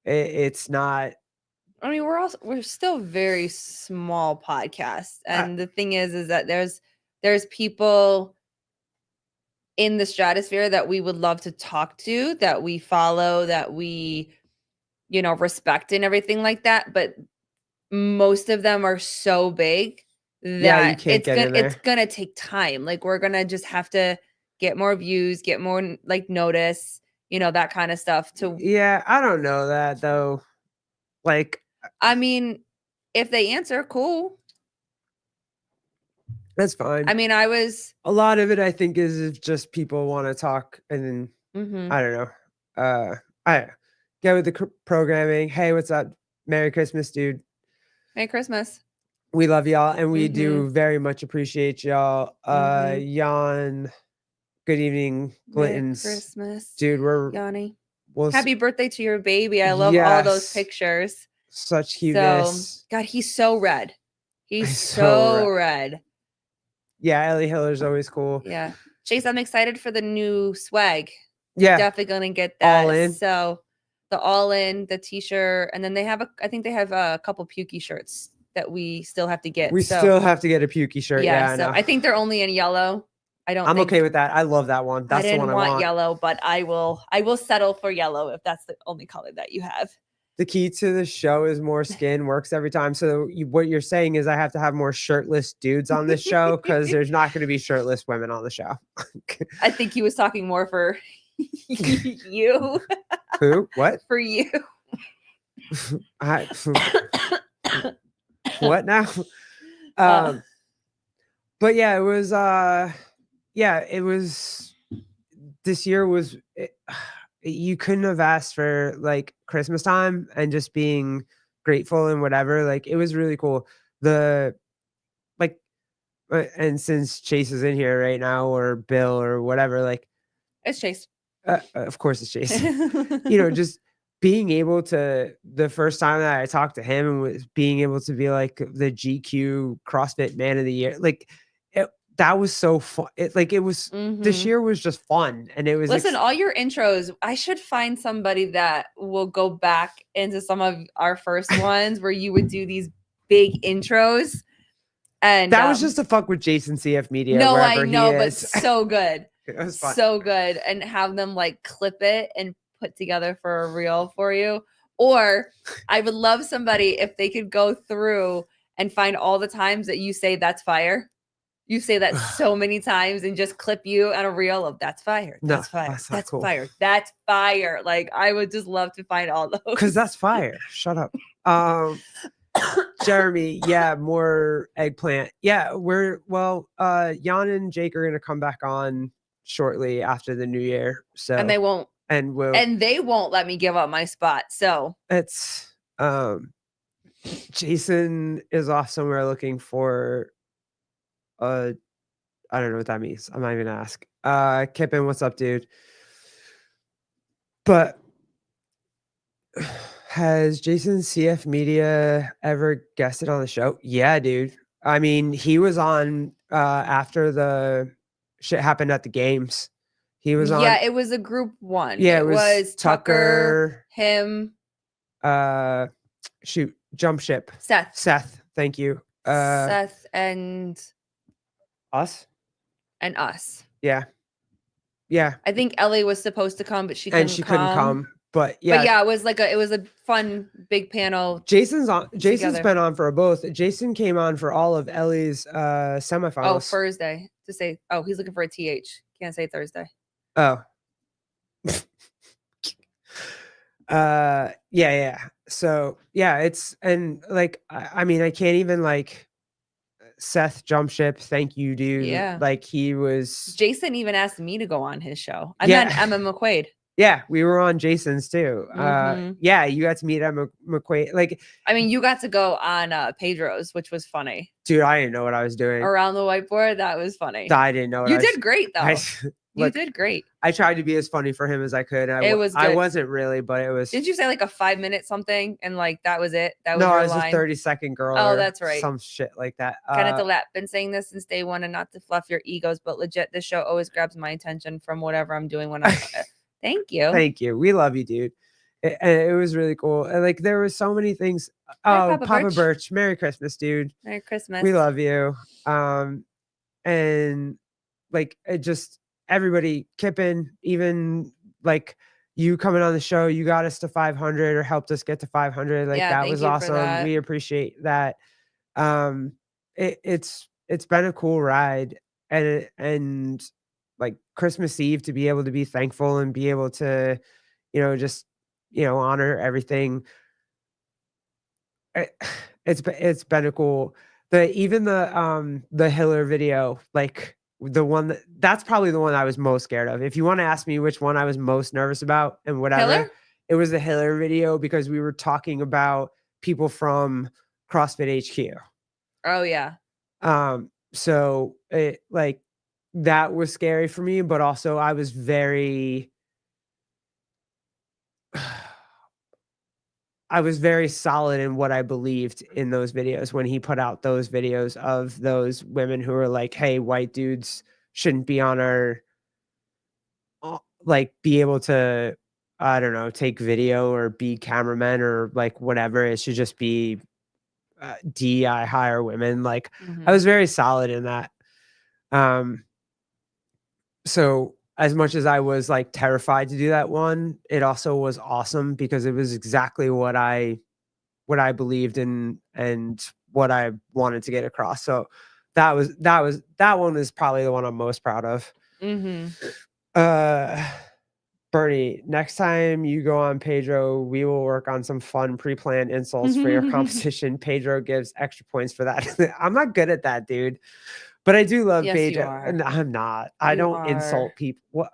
it's not. I mean, we're still very small podcasts, and the thing is that there's people in the stratosphere that we would love to talk to, that we follow, that we respect and everything like that, but most of them are so big Yeah, you that can't get in there. it's gonna take time. Like we're gonna just have to get more views, get more like notice, that kind of stuff to Yeah, I don't know that though. Like, I mean, if they answer, cool. that's fine. I mean, I was A lot of it, I think, is if just people want to talk, and then mhm. I don't know. I get with the programming. Hey, what's up? Merry Christmas, dude. Merry Christmas. We love y'all, and we Mhm. do very much appreciate y'all. Jan, good evening, Merry Glittens. Christmas, Dude, Yanni. we'll Happy birthday to your baby. I love all those Yes. pictures. such So, cuteness. God, he's so red. He's He's so so red. Yeah, Ellie Hiller's always cool. Yeah. Chase, I'm excited for the new swag. Yeah, Definitely gonna get that. All in. So the all in, the t-shirt, and then they have I think they have a couple pukey shirts that we still have to get. we so, still have to get a pukey shirt. Yeah, I so know. I think they're only in yellow. I'm okay with that. I love that one. That's I the didn't one I want want. yellow, but I will settle for yellow if that's the only color that you have. The key to the show is more skin works every time. So what you're saying is I have to have more shirtless dudes on this show because there's not going to be shirtless women on the show. I think he was talking more for you. Who? What? For you. What now? But yeah, it was this year was you couldn't have asked for like Christmas time and just being grateful and whatever. Like it was really cool. And since Chase is in here right now, or Bill or whatever, like it's Chase. Of course it's Chase. Just being able to, the first time that I talked to him and was being able to be like the GQ CrossFit Man of the Year, like that was so fun. This year was just fun, and it was. Listen, all your intros. I should find somebody that will go back into some of our first ones where you would do these big intros, and that was just to fuck with Jason CF Media. No, I know, but so good. It was fun. So good, and have them like clip it and put together for a reel for you. Or I would love somebody if they could go through and find all the times that you say that's fire. You say that so many times and just clip you on a reel of that's fire. That's fire. That's cool. Fire. That's fire. Like I would just love to find all those. Because that's fire. Shut up. Jeremy, yeah, more eggplant. Yeah, Jan and Jake are gonna come back on shortly after the new year. So and they won't let me give up my spot. So it's Jason is off somewhere looking for I don't know what that means. I'm not even gonna ask. Kippen, what's up, dude? But has Jason CF Media ever guested on the show? Yeah, dude. I mean, he was on after the shit happened at the games. He was on. Yeah, it was a group one. Yeah, it was Tucker, him. Jump Ship. Seth, thank you. Seth and us. And us. Yeah. I think Ellie was supposed to come, but she couldn't come. But yeah. But yeah, it was a fun big panel. Jason's been on for both. Jason came on for all of Ellie's semifinals. Oh, Thursday to say. Oh, he's looking for a TH. Can't say Thursday. Oh. Yeah. So yeah, it's, and like I mean, I can't even like Seth Jump Ship, thank you, dude. Yeah. Like he was. Jason even asked me to go on his show. I met Emma McQuaid. Yeah, we were on Jason's too. Yeah, you got to meet Emma McQuaid. Like, I mean, you got to go on Pedro's, which was funny. Dude, I didn't know what I was doing. Around the whiteboard, that was funny. I didn't know. You did great though. You did great. I tried to be as funny for him as I could. It was good. I wasn't really, but it was. Didn't you say like a 5-minute something and like that was it? That was no, your I was line? a 30-second girl. Oh, that's right. Some shit like that. Kenneth Alap, been saying this since day one, and not to fluff your egos, but legit, this show always grabs my attention from whatever I'm doing when I'm. Thank you. Thank you. We love you, dude. It was really cool. And like there was so many things. Hi, oh, Papa Birch. Merry Christmas, dude. Merry Christmas. We love you. And like it just everybody, Kippen, even like you coming on the show, you got us to 500 or helped us get to 500. Like that was awesome. We appreciate that. It's been a cool ride, and like Christmas Eve to be able to be thankful and be able to, just, honor everything. It's been a cool, the Hiller video, like the one that's probably the one I was most scared of. If you want to ask me which one I was most nervous about and whatever, Hiller? It was the Hiller video, because we were talking about people from CrossFit HQ. Oh yeah. So it like that was scary for me, but also I was very I was very solid in what I believed in those videos when he put out those videos of those women who were like, "Hey, white dudes shouldn't be on our like be able to I don't know, take video or be cameramen or like whatever. It should just be DEI hire women." Like I was very solid in that. So as much as I was like terrified to do that one, it also was awesome because it was exactly what I believed in and what I wanted to get across. So that one is probably the one I'm most proud of. Bernie, next time you go on Pedro, we will work on some fun pre-planned insults for your competition. Pedro gives extra points for that. I'm not good at that, dude. But I do love Yes, you Pedro. are. No, I'm not. I You don't insult are. people.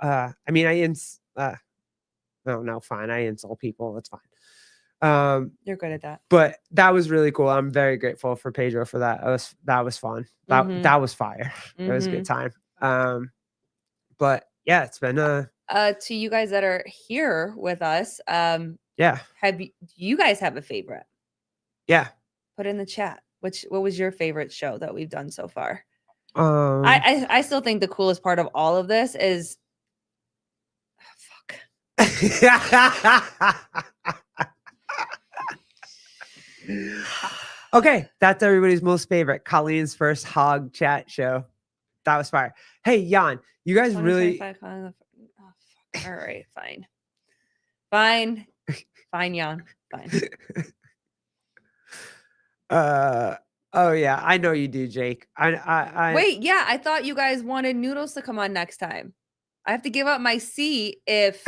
No, fine. I insult people. It's fine. You're good at that. But that was really cool. I'm very grateful for Pedro for that. That was fun. That was fire. It was a good time. But yeah, it's been to you guys that are here with us, yeah. do you guys have a favorite? Yeah. Put in the chat. What was your favorite show that we've done so far? I still think the coolest part of all of this is Okay, that's everybody's most favorite. Colleen's first hog chat show. That was fire. Hey, Jan, you guys really. Oh, fuck. All right, fine, Jan, fine. Oh yeah, I know you do, Jake. I wait. Yeah, I thought you guys wanted Noodles to come on next time. I have to give up my seat if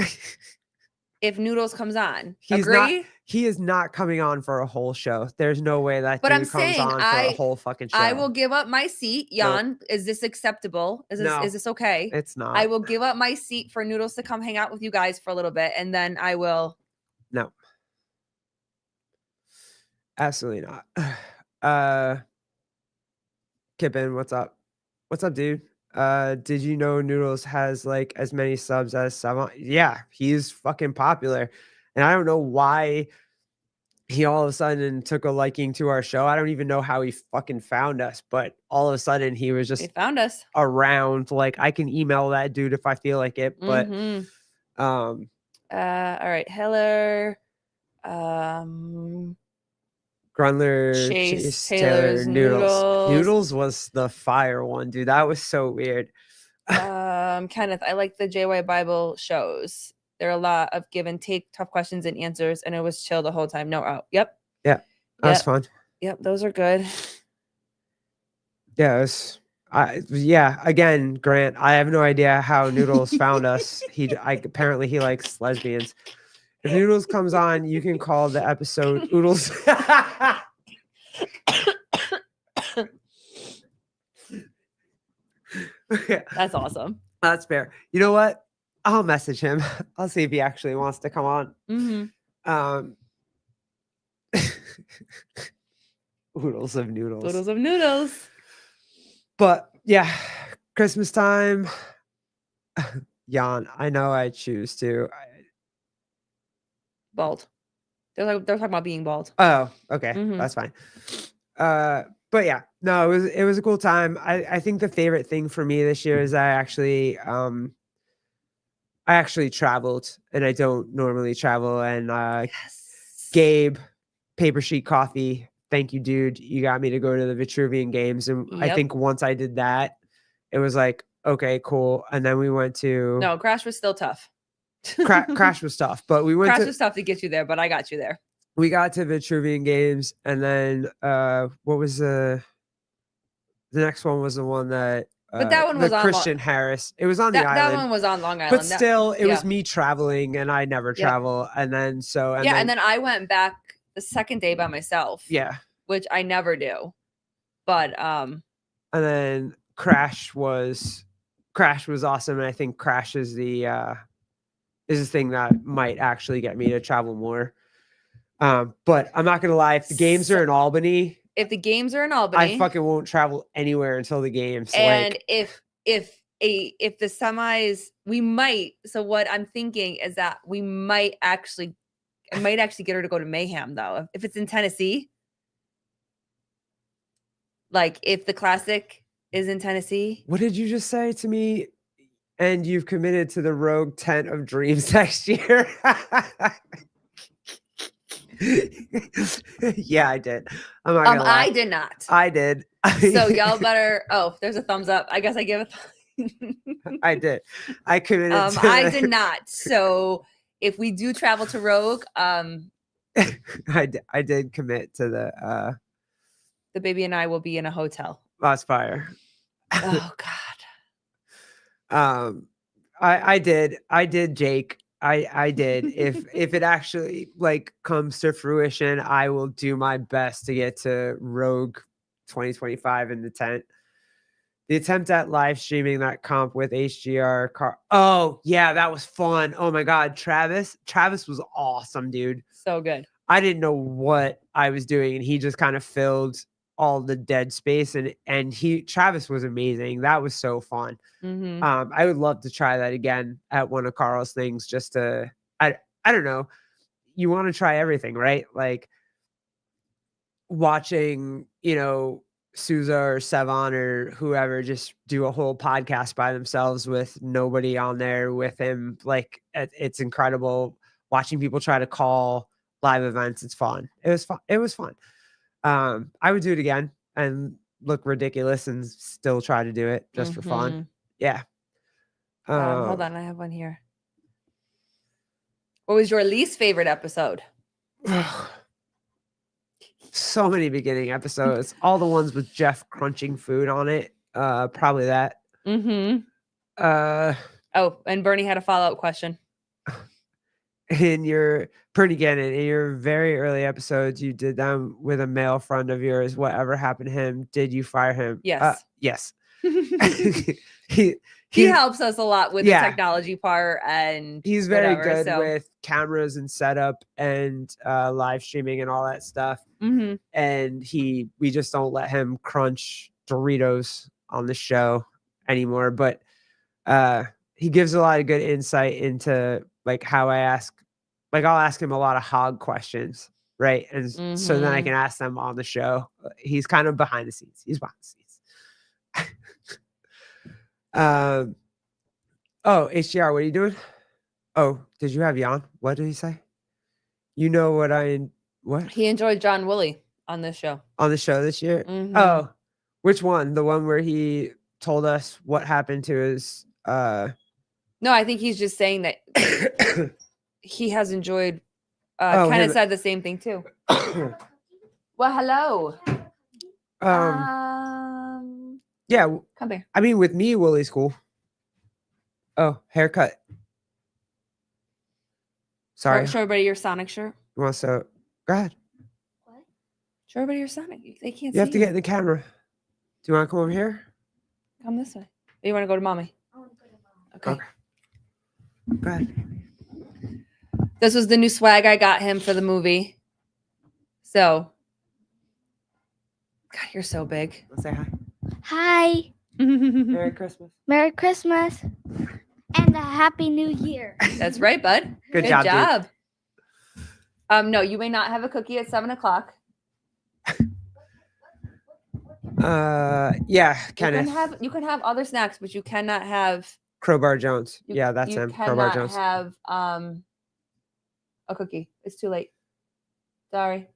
Noodles comes on. Agree? He is not coming on for a whole show. There's no way that but dude I'm comes saying on for a whole fucking show. I will give up my seat. Jan, Nope. is this acceptable? Is this okay? It's not. I will give up my seat for Noodles to come hang out with you guys for a little bit, and then I will. No. Absolutely not. Kippen, what's up? What's up, dude? Did you know Noodles has like as many subs as Savant? Yeah, he's fucking popular. And I don't know why he all of a sudden took a liking to our show. I don't even know how he fucking found us, but all of a sudden he was just found us around. Like I can email that dude if I feel like it. But all right, Heller, Grundler, Chase, Taylor, Noodles. Noodles was the fire one, dude. That was so weird. Kenneth, I like the JY Bible shows. There are a lot of give and take, tough questions and answers, and it was chill the whole time. No out. Yep. Yeah. That's fun. Yep, those are good. Yeah, again, Grant, I have no idea how Noodles found us. Apparently he likes lesbians. If Noodles comes on, you can call the episode Oodles. That's awesome. That's fair. You know what? I'll message him. I'll see if he actually wants to come on. Oodles of noodles. Oodles of noodles. But yeah, Christmas time. Jan, I know I choose to. Bald. They're talking about being bald. Oh, okay. That's fine. But yeah, no, it was a cool time. I think the favorite thing for me this year is I actually traveled, and I don't normally travel. And yes. Gabe, Paper Sheet Coffee, thank you, dude. You got me to go to the Vitruvian Games, and I think once I did that, it was like, okay, cool. And then we went to Crash was still tough. Crash was tough, but we went. Crash was tough to get you there, but I got you there. We got to Vitruvian Games, and then what was the next one? Was the one that. But that one was on Christian Harris. It was on the island. That one was on Long Island. But still, it was me traveling, and I never travel. And then and then I went back the second day by myself. Yeah, which I never do. But and then Crash was awesome, and I think Crash is the thing that might actually get me to travel more. But I'm not gonna lie, if the games are in Albany, If the games are in Albany, I fucking won't travel anywhere until the games. and Like, if the semis, we might. So what I'm thinking is that I might actually get her to go to Mayhem though. If it's in Tennessee, like if the Classic is in Tennessee. what did you just say to me? And you've committed to the Rogue Tent of Dreams next year. Yeah, I did. I'm not gonna lie. I did not. I did. So y'all better. Oh, there's a thumbs up. I guess I give it. I did. I committed. To I did not. So if we do travel to Rogue, I did commit to the baby and I will be in a hotel. Lost Fire. Oh God. I did, Jake. I did. If it actually like comes to fruition, I will do my best to get to Rogue 2025 in the tent. The attempt at live streaming that comp with HGR car. Oh yeah, that was fun. Oh my God, Travis was awesome, dude. So good. I didn't know what I was doing, and he just kind of filled all the dead space, and Travis was amazing. That was so fun. Mm-hmm. I would love to try that again at one of Carl's things, just to I don't know. You want to try everything, right? Like watching, Souza or Sevon or whoever just do a whole podcast by themselves with nobody on there with him. Like it's incredible watching people try to call live events. It's fun. It was fun. It was fun. I would do it again and look ridiculous and still try to do it just for fun. Yeah. Hold on, I have one here. What was your least favorite episode? So many beginning episodes. All the ones with Jeff crunching food on it. Probably that. Mm-hmm. Oh, and Bernie had a follow-up question. In your very early episodes, you did them with a male friend of yours. Whatever happened to him? Did you fire him? Yes. Yes. He helps us a lot with Yeah. the technology part, and he's very whatever, good with cameras and setup and live streaming and all that stuff. Mm-hmm. And we just don't let him crunch Doritos on the show anymore. But he gives a lot of good insight into like how I'll ask him a lot of hog questions, right? And so then I can ask them on the show. He's kind of behind the scenes. He's behind the scenes. Oh, HGR, what are you doing? Oh, did you have Jan? What did he say? You know what what? He enjoyed John Woolley on this show. On the show this year? Mhm. Oh, which one? The one where he told us what happened to his No, I think he's just saying that he has enjoyed kind of said the same thing too. Well, hello. Yeah, Come here. I mean with me, Willie's cool. Oh, haircut. Sorry. Show everybody your Sonic shirt. You want to go ahead. What? Show everybody your Sonic. They can't see. You have to get in the camera. Do you want to come over here? Come this way. Or you want to go to mommy? I want to go to mommy. Okay. Go ahead. This was the new swag I got him for the movie. So, God, you're so big. Let's say hi. Hi. Merry Christmas. Merry Christmas and a Happy New Year. That's right, bud. Good job. Dude. No, you may not have a cookie at 7:00. Yeah, Kenneth. You can have other snacks, but you cannot have Crowbar Jones. Yeah, that's him. Crowbar Jones. Have a cookie. It's too late. Sorry.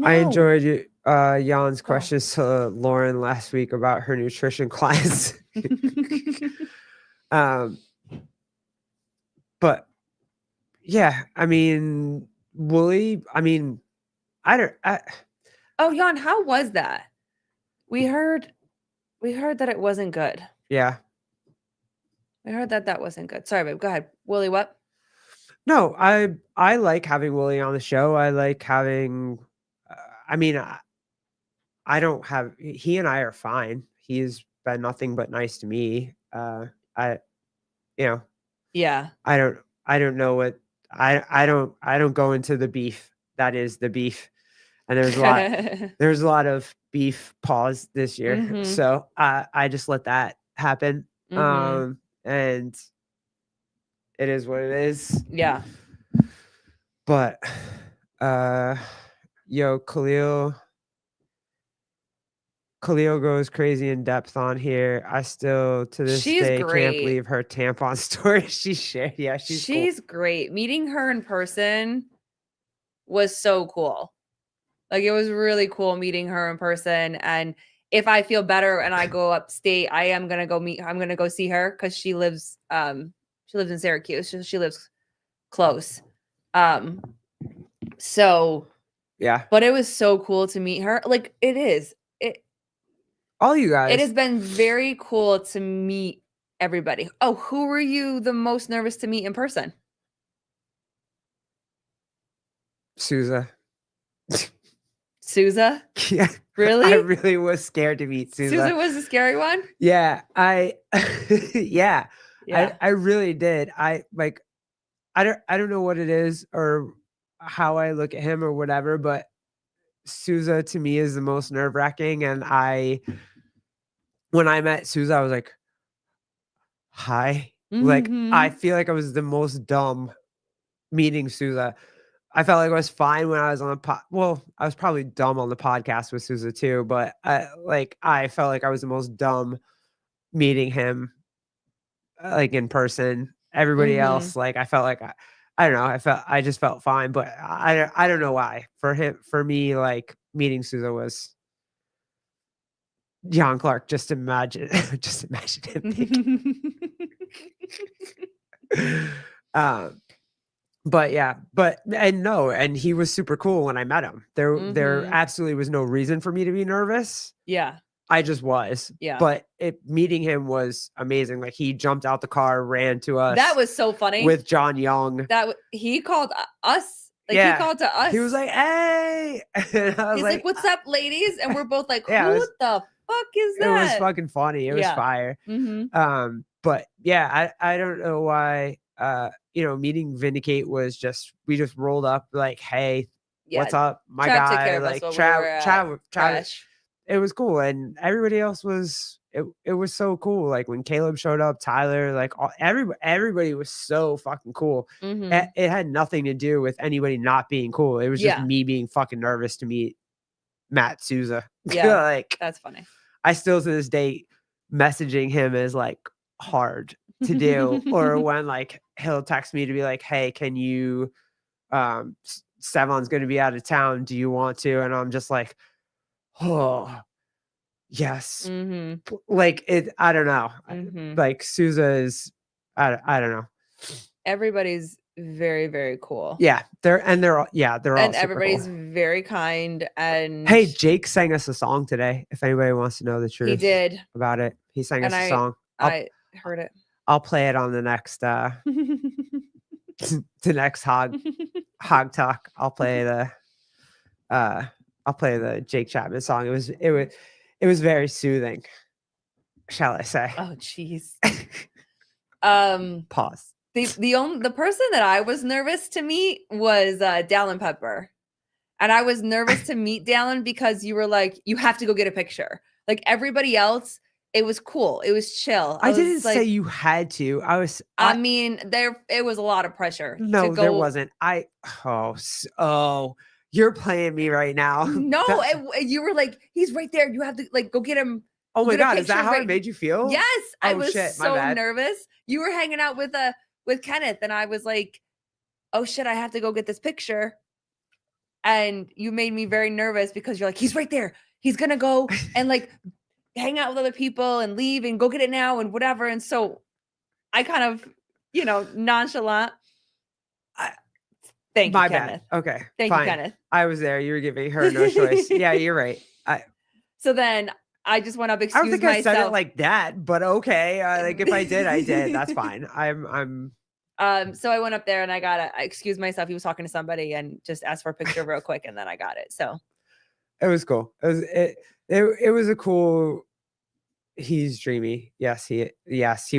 I enjoyed Jan's questions to Lauren last week about her nutrition class. But yeah, I mean, Wooly, I mean, Oh, Jan, how was that? We heard that it wasn't good. Yeah. We heard that wasn't good. Sorry, babe. Go ahead. Wooly, what? No, I like having Wooly on the show. I like having, I mean, I don't have, he and I are fine. He's been nothing but nice to me. Yeah. I don't know what I don't go into the beef. That is the beef. And there's a lot of beef pause this year. Mhm. So I just let that happen. Mhm. And it is what it is. Yeah. But yo, Khalil goes crazy in depth on here. I still to this She's day can't great. believe her tampon story she shared. Yeah, she's cool. She's great. Meeting her in person was so cool. Like, it was really cool meeting her in person. And if I feel better and I go upstate, I am gonna go meet. I'm gonna go see her because she lives in Syracuse. She lives close. So, Yeah. but it was so cool to meet her. Like, it is. All you guys. It has been very cool to meet everybody. Oh, who were you the most nervous to meet in person? Souza. Souza? Yeah. Really? I really was scared to meet Souza. Souza was a scary one? Yeah, yeah. Yeah. I really did. I don't know what it is or how I look at him or whatever, but Souza to me is the most nerve-wracking. And when I met Souza, I was like, hi. Like, I Mhm. feel like I was the most dumb meeting Souza. I felt like I was fine when I was on the well, I was probably dumb on the podcast with Souza too, but I felt like I was the most dumb meeting him like in person. Everybody Mhm. else, like I felt like I don't know, I just felt fine, but I don't know why. For me, like meeting Souza was John Clark. Just imagine just imagine him thinking. But yeah, and he was super cool when I met him. There Mhm. absolutely was no reason for me to be nervous. Yeah. I just was. Yeah. But meeting him was amazing. Like he jumped out the car, ran to us. That was so funny. With John Young. He called us. Like, Yeah. he called to us. He was like, "Hey." And I was He's like, "What's up, ladies?" And we're both like, Yeah, "Who the fuck is that?" It was fucking funny. It was Yeah. fire. Mhm. But yeah, I don't know why meeting Vindicate was just we just rolled up like, "Hey, what's Yeah. up, my Trav took guy?" care of us Like while we were at Fresh. it was cool, and everybody else was it was so cool. Like when Caleb showed up, Tyler, like everybody was so fucking cool. Mhm. It had nothing to do with anybody not being cool. It was just Yeah. me being fucking nervous to meet Matt Souza. Yeah. Like That's funny. I still to this day messaging him is like hard to do, or when like he'll text me to be like, "Hey, can you Sevon's going to be out of town. Do you want to?" And I'm just like, "Oh, yes." Mhm. Like it I don't know. Mhm. Like Souza is I don't know. Everybody's very, very cool. Yeah, they're all And super everybody's cool. very kind, and Hey, Jake sang us a song today. If anybody wants to know the truth he did. about it, he sang us And a song. I heard it. I'll play it on the next the next hog talk. I'll play the Jake Chapman song. It was very soothing, shall I say. Oh, jeez. Pause. The person that I was nervous to meet was Dallin Pepper. And I was nervous to meet Dallin because you were like, you have to go get a picture. Like everybody else, it was cool. It was chill. I didn't was say you had to. I mean, it was a lot of pressure. No, there wasn't. You're playing me right now. No, you were like, he's right there. You have to like go get him. Oh my get a God, is that picture how right- it made you feel? Yes, I Oh, was shit, my so bad. nervous. You were hanging out with Kenneth, and I was like, oh shit, I have to go get this picture. And you made me very nervous because you're like, he's right there. He's gonna go and like hang out with other people and leave and go get it now and whatever. And so I kind of, nonchalant. Thank you, My Kenneth. bad. Okay, Thank fine. you, Kenneth. I was there. You were giving her no choice. Yeah, you're right. So then I just went up, I excuse don't think myself. I said it like that, but okay. Like if I did, I did. That's fine. I'm. So I went up there and I excused myself. He was talking to somebody and just asked for a picture real quick, and then I got it. So It was cool. It was a cool. He's dreamy. Yes, he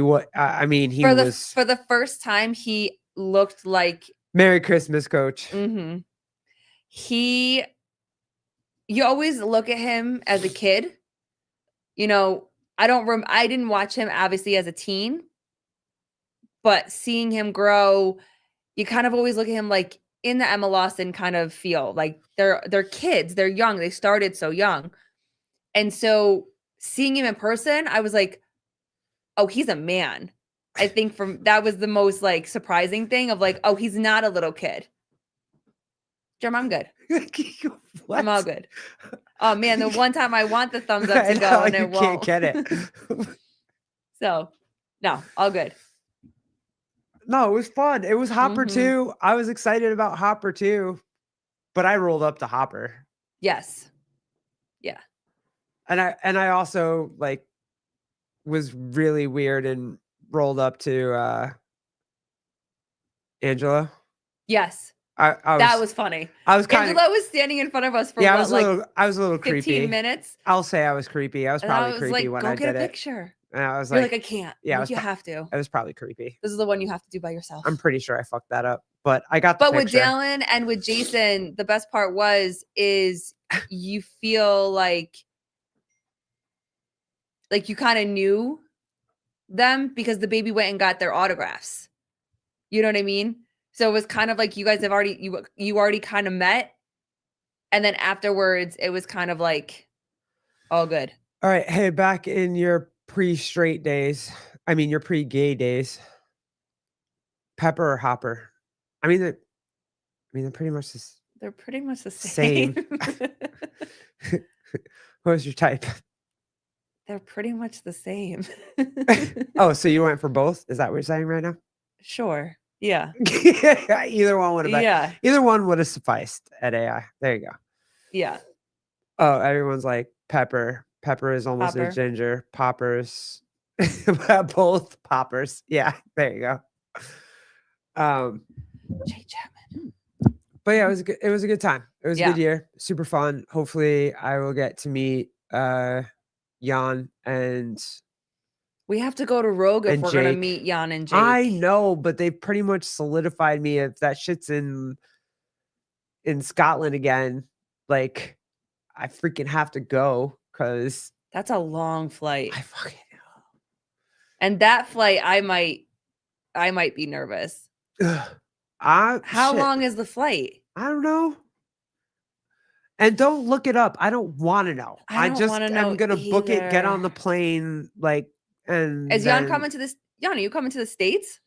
was. I mean, he was for the first time he looked like Merry Christmas, Coach. Mm-hmm. You always look at him as a kid. You know, I didn't watch him obviously as a teen, but seeing him grow, you kind of always look at him like in the Emma Lawson kind of feel. Like they're kids, they're young, they started so young. And so seeing him in person, I was like, oh, he's a man. I think that was the most like surprising thing of like, oh, he's not a little kid. Jerm, I'm good. I'm all good. Oh man, the one time I want the thumbs up to go and it won't. Can't get it. So, no, all good. No, it was fun. It was Hopper Mhm. too. I was excited about Hopper too, but I rolled up to Hopper, Yes. and I also like was really weird and rolled up to Angela. Yes. I That was funny. I was kind Angela was standing in front of us for yeah. what, I was a little 15 creepy. minutes. I'll say I was creepy. I was And I probably was creepy like, when go I get did a it. picture. And I was You're like, like, I can't. yeah, I Like, was you have to. it was probably creepy. This is the one you have to do by yourself. I'm pretty sure I fucked that up, but I got the But with picture. Dallin and with Jason, the best part is you feel like you kind of knew them because the baby went and got their autographs. You know what I mean? So it was kind of like you guys have you already kind of met, and then afterwards it was kind of like all good. All right, hey, back in your pre-straight days, I mean your pre-gay days, Pepper or Hopper? They're pretty much They're pretty much the same. what was your type? They're pretty much the same. Oh, so you went for both? Is that what you're saying right now? Sure. Yeah. Either one would have been. Yeah. Either one would have sufficed at AI. There you go. Yeah. Oh, everyone's like Pepper. Pepper is almost Popper. a ginger. Poppers. Both poppers. Yeah, there you go. Jay Chapman. But yeah, it was a good time. It was a Yeah. good year. Super fun. Hopefully I will get to meet Jan and We have to go to Rogue if And we're gonna Jake. meet Jan and Jake. I know, but they pretty much solidified me if that shit's in Scotland again. Like, I freaking have to go because That's a long flight. I fucking know. And that flight, I might be nervous. How long is the flight? I don't know. And don't look it up. I don't want to know. I don't wanna know I'm gonna book it, get on the either. plane, like, and Is Jan then- coming to this? Jan, are you coming to the States?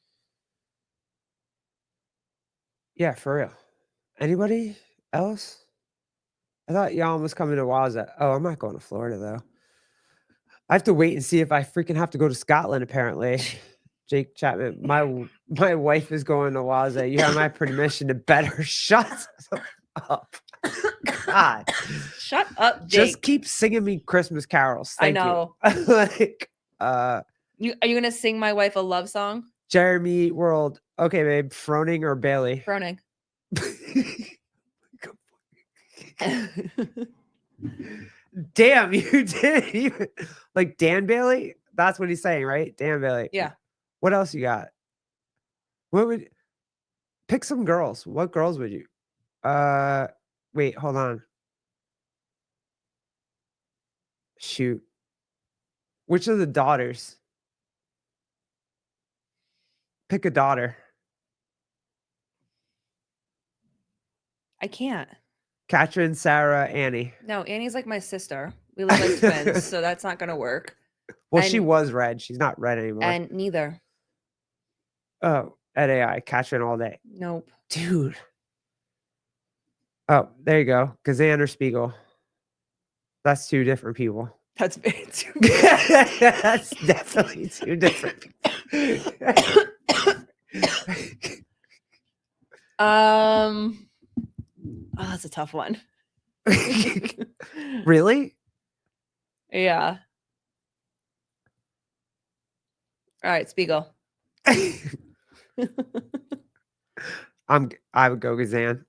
Yeah, for real. Anybody else? I thought Jan was coming to Waza. Oh, I'm not going to Florida though. I have to wait and see if I freaking have to go to Scotland. Apparently, Jake Chapman, my wife is going to Waza. You have my permission to better shut up. God, Shut up, Jake. just keep singing me Christmas carols. I Thank know. you. Like, Are you gonna sing my wife a love song? Jeremy World. Okay, babe. Froning or Bailey? Froning. Damn, you did even like Dan Bailey. That's what he's saying, right? Dan Bailey. Yeah. What else you got? What would pick some girls? What girls would you? Wait, hold on. Shoot. Which of the daughters? Pick a daughter. I can't. Katrin, Sarah, Annie. No, Annie's like my sister. We look like twins, so that's not gonna work. Well, she And- was red. She's not red anymore. And neither. Oh, at AI, Katrin all day. Nope. Dude. Oh, there you go. Kazan or Spiegel. That's two different people. That's very too. That's definitely two different people. Oh, that's a tough one. Really? Yeah. All right, Spiegel. I would go Kazan.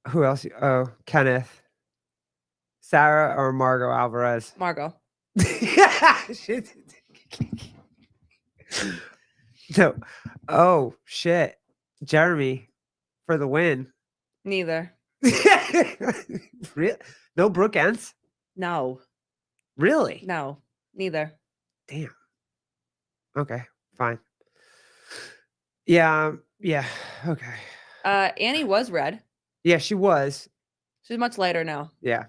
Who else? Oh, Kenneth. Sarah or Margot Alvarez? Margot. No. Oh, shit. Jeremy for the win. Neither. No Brooke Ents? No. Really? No. Neither. Damn. Okay, fine. Yeah, yeah, okay. Annie was red. Yeah, she was. She's much lighter now. Yeah.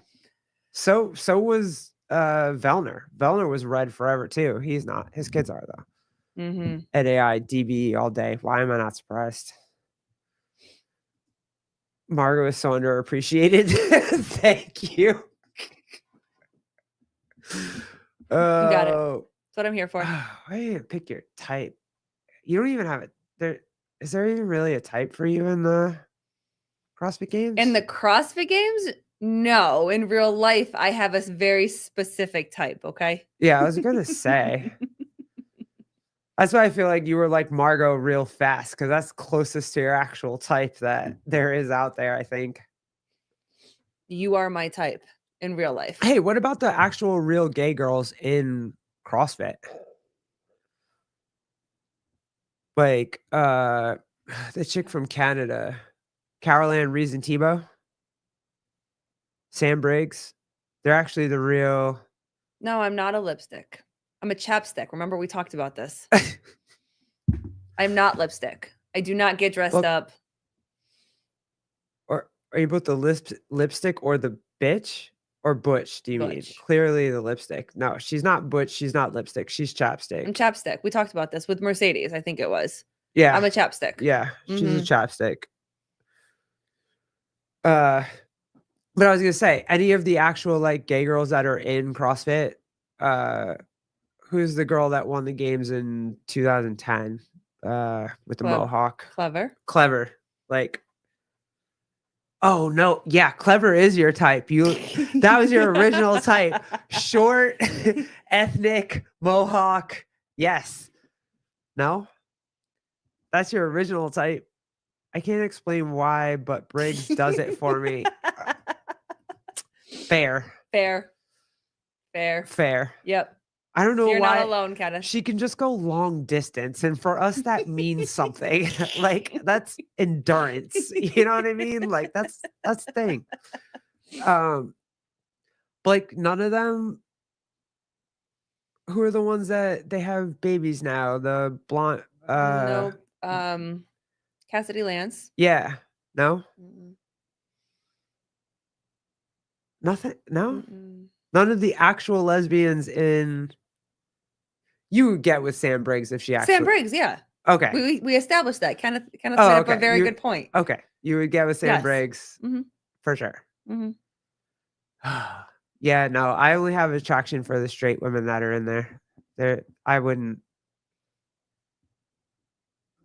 So was Vellner. Vellner was red forever too. He's not. His kids are though. Mm-hmm. At AI DB all day. Why am I not surprised? Margot is so underappreciated. Thank you. got it. Oh, That's what I'm here for. why didn't you pick your type? You don't even have it. Is there even really a type for you in the CrossFit Games? In the CrossFit Games? No. In real life, I have a very specific type, okay? Yeah, I was gonna say. That's why I feel like you were like Margot real fast, because that's closest to your actual type that there is out there, I think. You are my type in real life. Hey, what about the actual real gay girls in CrossFit? Like the chick from Canada, Carol Ann Reason Tebow, Sam Briggs. They're actually the real. No, I'm not a lipstick. I'm a chapstick. Remember we talked about this. I'm not lipstick. I do not get dressed Well, up. Or are you both the lipstick or the bitch? Or butch, do you mean? Butch. Clearly the lipstick. No, she's not butch. She's not lipstick. She's chapstick. I'm chapstick. We talked about this with Mercedes, I think it was. Yeah. I'm a chapstick. Yeah, she's a Mhm. chapstick. But I was gonna say, any of the actual like gay girls that are in CrossFit, who's the girl that won the games in 2010 with the mohawk? Clever. Clever. Like, oh no, yeah, Clever is your type. That was your original type. Short, ethnic, mohawk. Yes. No? That's your original type. I can't explain why, but Briggs does it for me. Fair. Fair. Yep. I don't know You're why. not alone, Kenneth. She can just go long distance, and for us that means something. Like that's endurance. You know what I mean? Like that's the thing. But like none of them. Who are the ones that they have babies now? The blonde. Nope. Cassidy Lance. Yeah. No. Mm-mm. Nothing. No. Mm-mm. None of the actual lesbians in. You would get with Sam Briggs if she actually. Sam Briggs, yeah. Okay. We established that. Kenneth Oh, made up a okay. very good point. Okay. You would get with Sam Yes. Briggs Mhm. for sure. Mhm. Yeah, no, I only have attraction for the straight women that are in there. I wouldn't.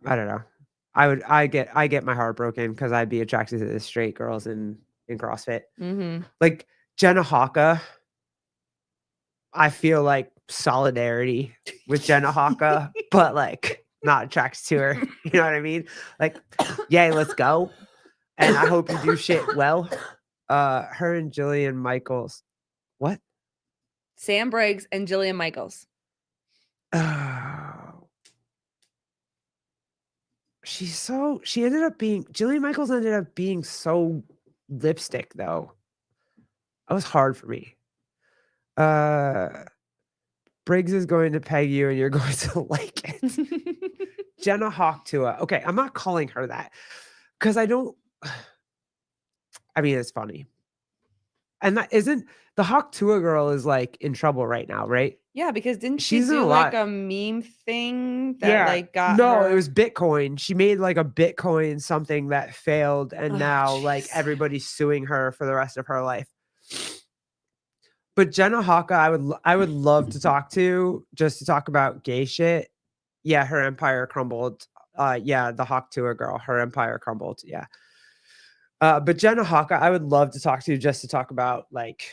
I don't know. I get my heart broken because I'd be attracted to the straight girls in CrossFit. Mm-hmm. Like Jenna Haka. I feel like solidarity with Jenna Haka, but like not attracted to her. You know what I mean? Like, yay, let's go. And I hope you do shit well. Her and Jillian Michaels. What? Sam Briggs and Jillian Michaels. Oh. Jillian Michaels ended up being so lipstick though. That was hard for me. Briggs is going to peg you and you're going to like it. Jenna Hawktua. Okay, I'm not calling her that because I don't. I mean, it's funny. And that isn't the Hawktua girl is like in trouble right now, right? Yeah, because didn't she She's in do a like lot. a meme thing that like got No, her? it was Bitcoin. She made like a Bitcoin something that failed, and Oh, now like jeez. everybody's suing her for the rest of her life. But Jenna Haka, I would love to talk to just to talk about gay shit. Yeah, her empire crumbled. Yeah, the Hawktua girl, her empire crumbled. Yeah. But Jenna Haka, I would love to talk to just to talk about like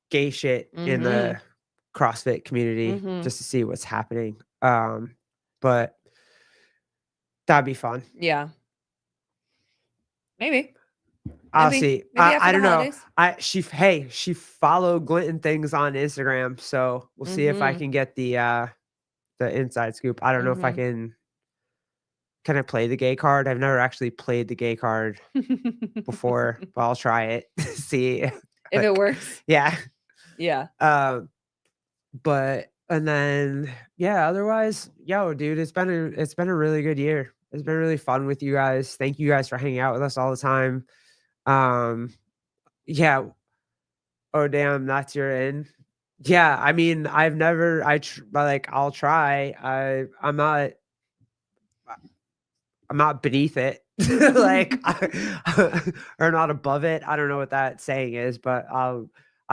gay shit in the CrossFit community, just to see what's happening. But that'd be fun. Yeah. Maybe. I'll Maybe. see. Maybe after I the don't know. holidays. She followed Glinton things on Instagram, so we'll see if I can get the inside scoop. I don't know if I can can I play the gay card? I've never actually played the gay card before, but I'll try it. See If it works. Yeah. Yeah. But and then yeah, otherwise, yo, dude, it's been a really good year. It's been really fun with you guys. Thank you guys for hanging out with us all the time. Yeah. Oh damn, that's your in. Yeah, I mean, I've never but like I'll try. I'm not beneath it. Like or not above it. I don't know what that saying is, but I'll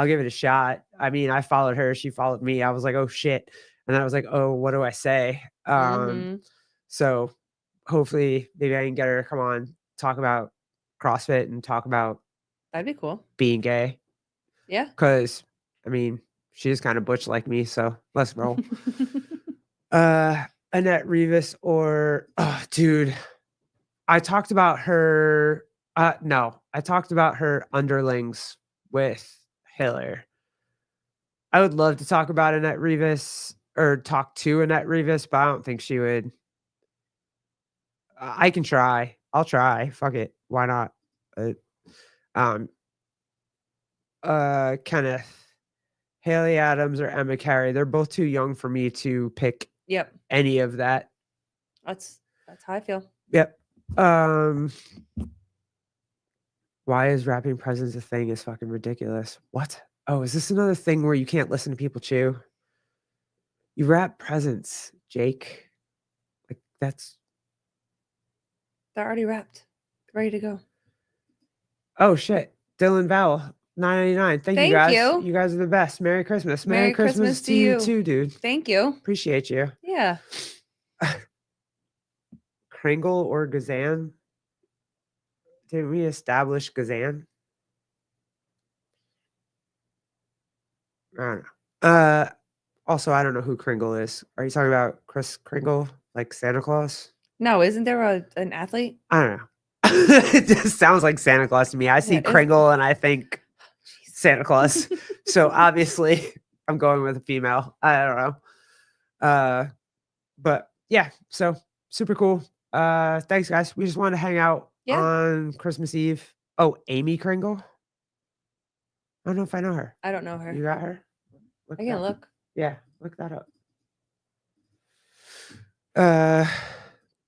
give it a shot. I mean, I followed her, she followed me. I was like, "Oh shit." And then I was like, "Oh, what do I say?" Mhm. So hopefully maybe I can get her to come on, talk about CrossFit and talk about That'd be cool. being gay. Yeah. Cause I mean, she's kind of butch like me, so let's roll. Annette Rivas or oh dude. I talked about her no, I talked about her underlings with Hiller. I would love to talk about Annette Rivas or talk to Annette Rivas, but I don't think she would. I can try. I'll try. Fuck it. Why not? Um Kenneth, Haley Adams or Emma Carey. They're both too young for me to pick Yep. any of that. That's how I feel. Yep. Why is rapping presents a thing is fucking ridiculous. What? Oh, is this another thing where you can't listen to people chew? You rap presents, Jake. Like that's They're already wrapped. Ready to go. oh shit. Dylan Vowell, $9.99. Thank you Thank guys. you. You guys are the best. Merry Christmas. Merry Christmas to you. too, dude. Thank you. Appreciate you. Yeah. Kringle or Gazan? Did we establish Gazan? I don't know. Also, I don't know who Kringle is. Are you talking about Chris Kringle, like Santa Claus? No, isn't there an athlete? I don't know. It just sounds like Santa Claus to me. I see Yeah, Kringle and I think Santa Claus. So obviously, I'm going with a female. I don't know. But yeah, so super cool. Thanks, guys. We just wanted to hang out Yeah. on Christmas Eve. Oh, Amy Kringle. I don't know if I know her. I don't know her. You got her? Look I can that- look. Yeah, look that up.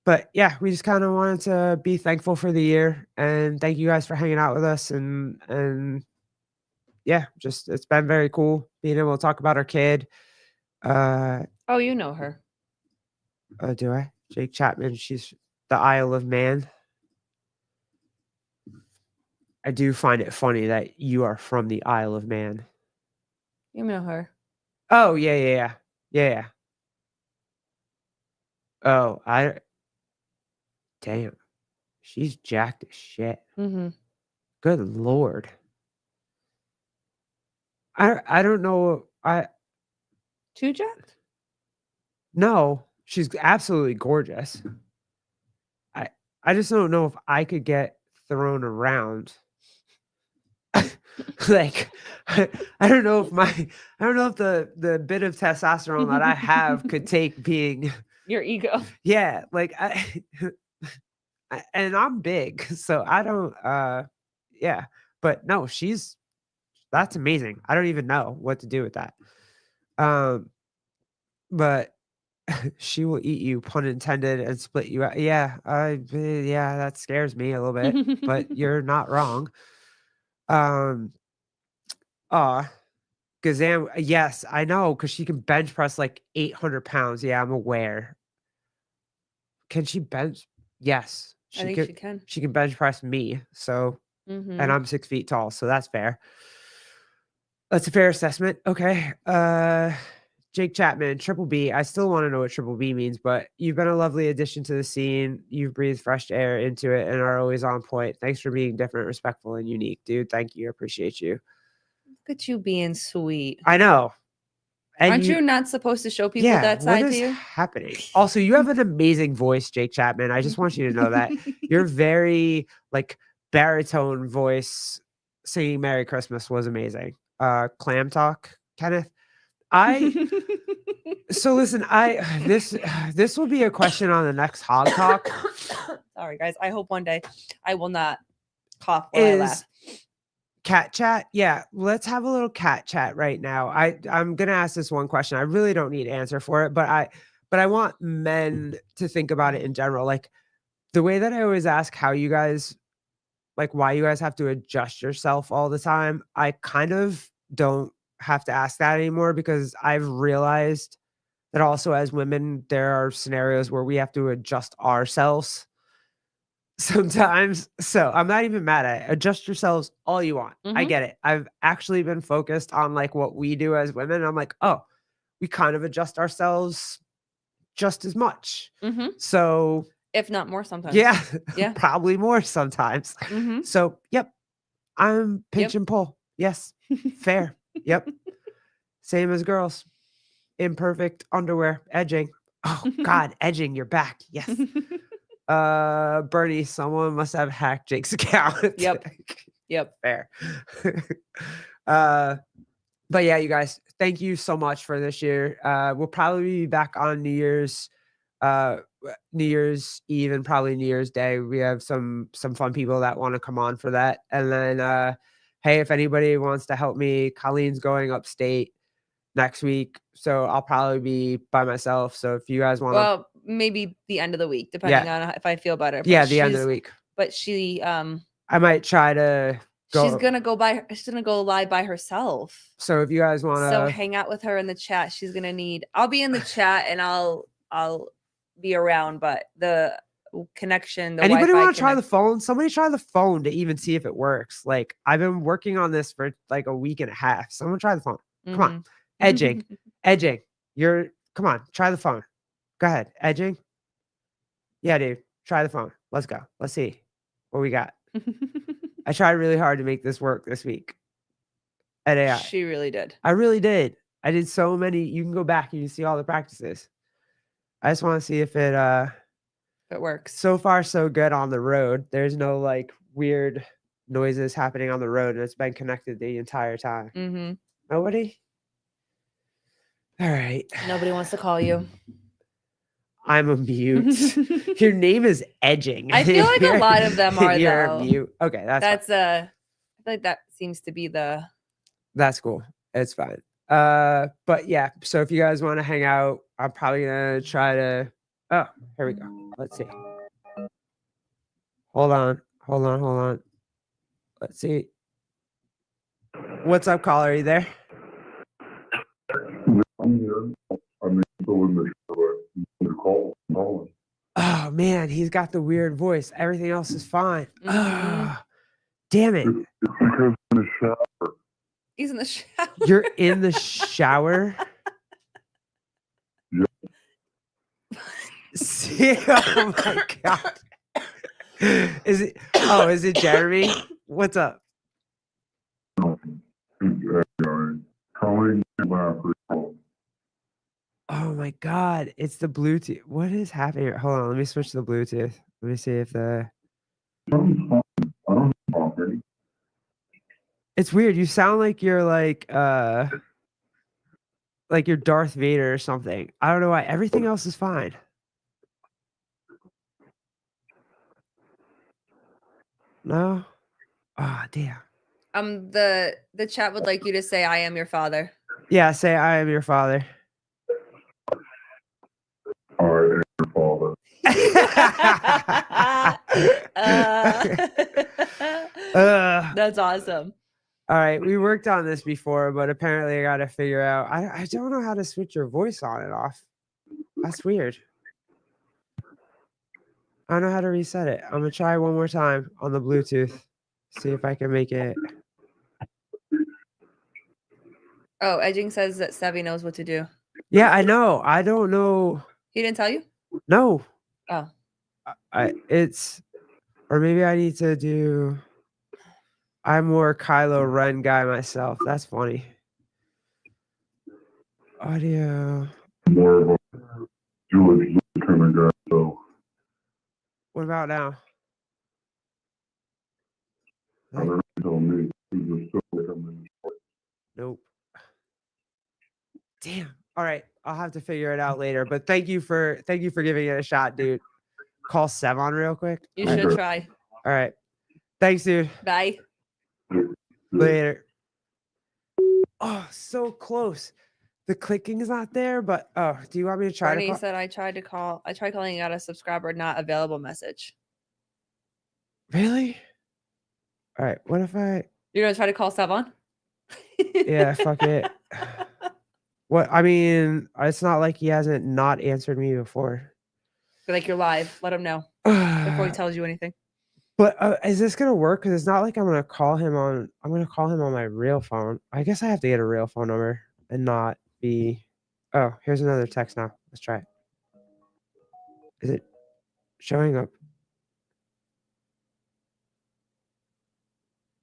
But yeah, we just kind of wanted to be thankful for the year and thank you guys for hanging out with us and yeah, just it's been very cool being able to talk about our kid. Oh, you know her. Do I? Jake Chapman, she's the Isle of Man. I do find it funny that you are from the Isle of Man. You know her. Oh, yeah. Oh, damn. She's jacked as shit. Mm-hmm. Good Lord. I don't know. Too jacked? No, she's absolutely gorgeous. I just don't know if I could get thrown around. Like I don't know if the bit of testosterone that I have could take being Your ego. yeah, like and I'm big, so I don't yeah, but no, that's amazing. I don't even know what to do with that. But she will eat you, pun intended, and split you out. Yeah, yeah, that scares me a little bit, but you're not wrong. Gazan, yes, I know, because she can bench press like 800 pounds. Yeah, I'm aware. Can she bench? Yes, I think she can. She can bench press me. So, Mm-hmm. and I'm 6 feet tall, so that's fair. That's a fair assessment. Okay. Jake Chapman, Triple B. I still want to know what Triple B means, but you've been a lovely addition to the scene. You've breathed fresh air into it and are always on point. Thanks for being different, respectful, and unique, dude. Thank you. Appreciate you. Look at you being sweet. I know. And Aren't you not supposed to show people that what side is to you? happening? Also, you have an amazing voice, Jake Chapman. I just want you to know that. Your very like baritone voice singing Merry Christmas was amazing. Clam talk, Kenneth. So listen, this will be a question on the next Hog Talk. Sorry, guys. I hope one day I will not cough while I Is laugh. cat chat? Yeah, let's have a little cat chat right now. I'm gonna ask this one question. I really don't need an answer for it, but I want men to think about it in general. Like the way that I always ask how you guys like why you guys have to adjust yourself all the time. I kind of don't have to ask that anymore because I've realized that also as women, there are scenarios where we have to adjust ourselves sometimes. So I'm not even mad at it. Adjust yourselves all you want. I Mhm. get it. I've actually been focused on like what we do as women. And I'm like, oh, we kind of adjust ourselves just as much. Mhm. So If not more sometimes. yeah, Yeah. probably more sometimes. Mhm. So yep, I'm pinch Yep. and pull. Yes, fair. Yep, same as girls. Imperfect underwear, edging. Oh God, edging. You're back. Yes. Bernie, someone must have hacked Jake's account. Yep. Yep. Fair. But yeah, you guys, thank you so much for this year. We'll probably be back on New Year's Eve and probably New Year's Day. We have some fun people that want to come on for that. And then hey, if anybody wants to help me, Colleen's going upstate next week. So I'll probably be by myself. So if you guys want to Well, maybe the end of the week, depending on if I feel better. yeah, But the end of she's- the week. But she I might try to go. she's gonna go live by herself. So if you guys want So to, hang out with her in the chat. She's gonna need. I'll be in the chat and I'll be around, but the connection. The anybody Wi-Fi want to try the connect- phone? Somebody try the phone to even see if it works. Like I've been working on this for like a week and a half. Someone try the phone. Come on, Mhm. edging, edging. Come on, try the phone. Go ahead, edging. Yeah, dude, try the phone. Let's go. Let's see what we got. I tried really hard to make this work this week at AI. She really did. I really did. I did so many. You can go back and you can see all the practices. I just want to see if it It works. so far so good on the road. There's no like weird noises happening on the road and it's been connected the entire time. Mm-hmm. Nobody? All right. Nobody wants to call you. I'm a mute. Your name is Edging. I feel like a You're- lot of them are, You're though. mute. Okay, that's fine. I feel like that seems to be the That's cool. It's fine. But yeah, so if you guys want to hang out, I'm probably gonna try to oh, here we go. Let's see. Hold on. Let's see. What's up, caller? Are you there? I'm here. I mean, still in the show, but you call calling. Oh man, he's got the weird voice. Everything else is fine. Mhm. Ah, damn it. It's because in the shower. he's in the shower. You're in the shower. See, oh my god. Is it Jeremy? What's up? Calling laughter. Oh my god, it's the Bluetooth. What is happening here? Hold on, let me switch to the Bluetooth. Let me see if the Something's fine. I don't know already. it's weird. You sound like you're like you're Darth Vader or something. I don't know why. Everything else is fine. No? Ah, damn. The chat would like you to say, "I am your father." Yeah, say I am your father. All right, and your father. That's awesome. All right, we worked on this before, but apparently I got to figure out. I don't know how to switch your voice on and off. That's weird. I don't know how to reset it. I'm gonna try one more time on the Bluetooth. See if I can make it. Oh, Edging says that Sevy knows what to do. Yeah, I know. I don't know. He didn't tell you? No. Oh. It's or maybe I need to do. I'm more Kylo Ren guy myself. That's funny. Audio. More of a George Lucas kind of guy, so What about now? I don't know. Tell me. He's just still coming. Nope. Damn. All right. I'll have to figure it out later. But thank you for giving it a shot, dude. Call Sevon real quick. You All right. should try. All right. Thanks, dude. Bye. Later. Oh, so close. The clicking's not there, but do you want me to try Bernie to call? said I tried calling and got a subscriber not available message. Really? All right. What if I? You're gonna try to call Savon? Yeah, fuck it. What? I mean, it's not like he hasn't not answered me before. Like you're live. Let him know before he tells you anything. But is this gonna work? Because it's not like I'm gonna call him on. I'm gonna call him on my real phone. I guess I have to get a real phone number and not be. Oh, here's another text now. Let's try it. Is it showing up?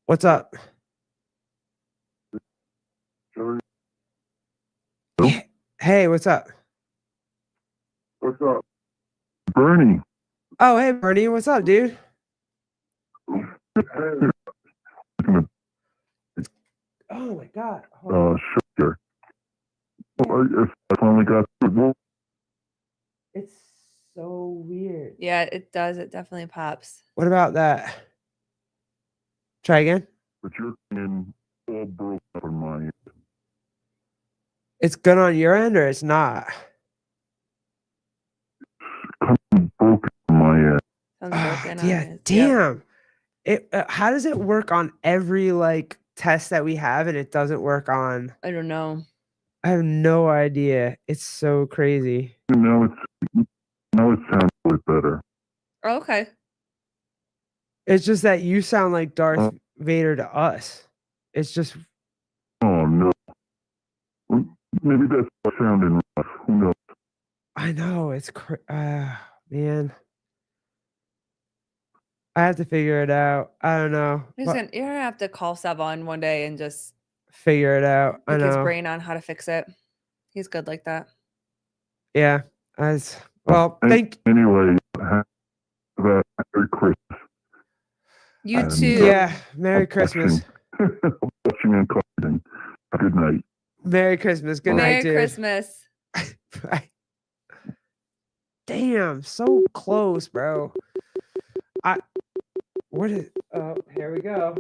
What's up? Jerry, Hey, what's up? what's up? Bernie. Oh, hey, Bernie, what's up, dude? Hey, Oh my God. Hold on. sugar. I finally got through. It's so weird. Yeah, it does. It definitely pops. What about that? Try again. But you're in all broke up on my end. It's good on your end or it's not? Coming broken on my end. Sounds Ah, broken on yeah, his- Yep. damn. It how does it work on every like test that we have and it doesn't work on? I don't know. I have no idea. It's so crazy. Now it sounds a bit better. Oh, okay. It's just that you sound like Darth Vader to us. It's just Oh no. Maybe that's sounding rough. Who knows? I know it's man. I have to figure it out. I don't know. You're gonna have to call Savon one day and just Figure it out. I pick his know. brain on how to fix it. He's good like that. Yeah. Well, thank Anyway, have a Merry Christmas. You And, too. yeah. Merry Christmas. Watching and calling. Good night. Merry Christmas. Good Merry night, dude. Christmas. Bye. Damn, so close, bro. What is? Oh, here we go.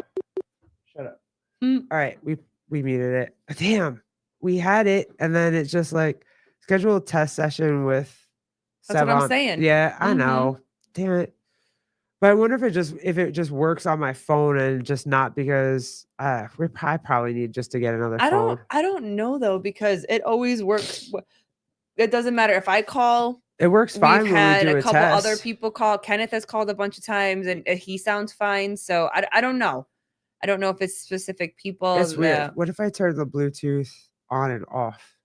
Shut up. Mm. All right, we muted it. Damn, we had it, and then it just like scheduled a test session with. That's what I'm Sevon. saying. Yeah, I Mhm. know. Damn it. But I wonder if it just works on my phone and just not because I probably need just to get another phone. I don't know though, because it always works. It doesn't matter if I call. It works fine We've when we had do a a couple test. other people call. Kenneth has called a bunch of times and he sounds fine. So I don't know. I don't know if it's specific people. It's weird. that- What if I turn the Bluetooth on and off?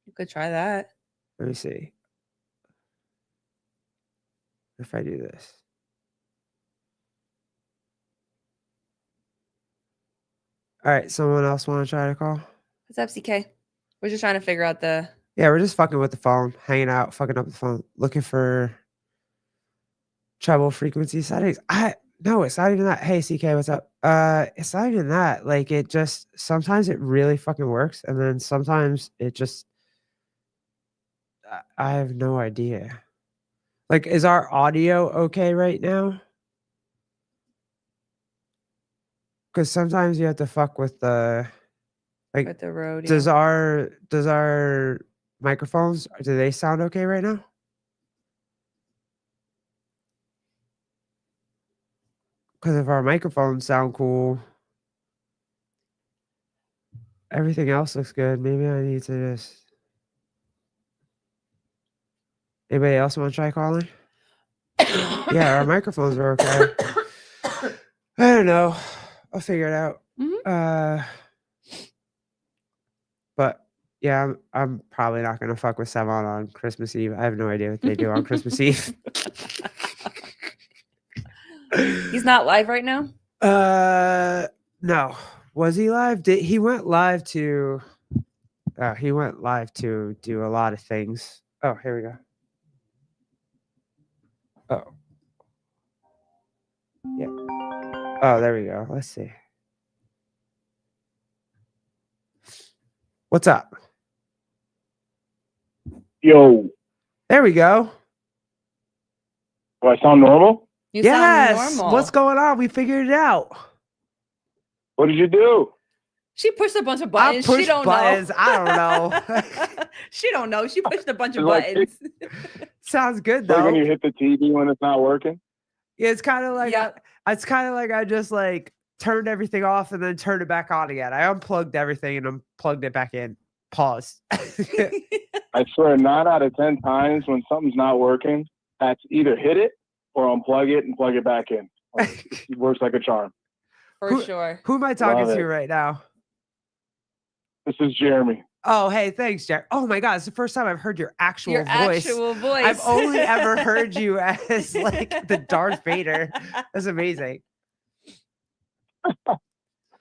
You could try that. Let me see. If I do this. All right, someone else want to try to call? What's up, CK? We're just trying to figure out the. Yeah, we're just fucking with the phone, hanging out, fucking up the phone, looking for treble frequency settings. No, it's not even that. Hey, CK, what's up? It's not even that. Like, it just sometimes it really fucking works, and then sometimes it just I have no idea. Like, is our audio okay right now? Because sometimes you have to fuck with the like. With the road. Does our microphones, do they sound okay right now? Because if our microphones sound cool, everything else looks good. Maybe I need to just. Anybody else want to try calling? Yeah, our microphones are okay. I don't know. I'll figure it out. Mhm. But yeah, I'm probably not gonna fuck with Sevon on Christmas Eve. I have no idea what they do on Christmas Eve. He's not live right now. No. Was he live? He went live to do a lot of things. Oh, here we go. Oh. Yeah. Oh, there we go. Let's see. What's up? Yo, There we go. do I sound normal? You Yes. sound normal. What's going on? We figured it out. What did you do? She pushed a bunch of I buttons. She push don't buttons. know. I don't know. She don't know. She pushed a bunch of It's like buttons. Sounds good It's like when though. you hit the TV when it's not working. Yeah, it's kind of like Yep. it's kind of like I just like turned everything off and then turned it back on again. I unplugged everything and unplugged it back in. Pause. I swear, 9 out of 10 times when something's not working, that's either hit it or unplug it and plug it back in. It works like a charm. For sure. Who am I talking Love to it. right now? This is Jeremy. Oh, hey, thanks, Jack. Oh my God, it's the first time I've heard your actual Your voice. actual voice. I've only ever heard you as like the Darth Vader. That's amazing.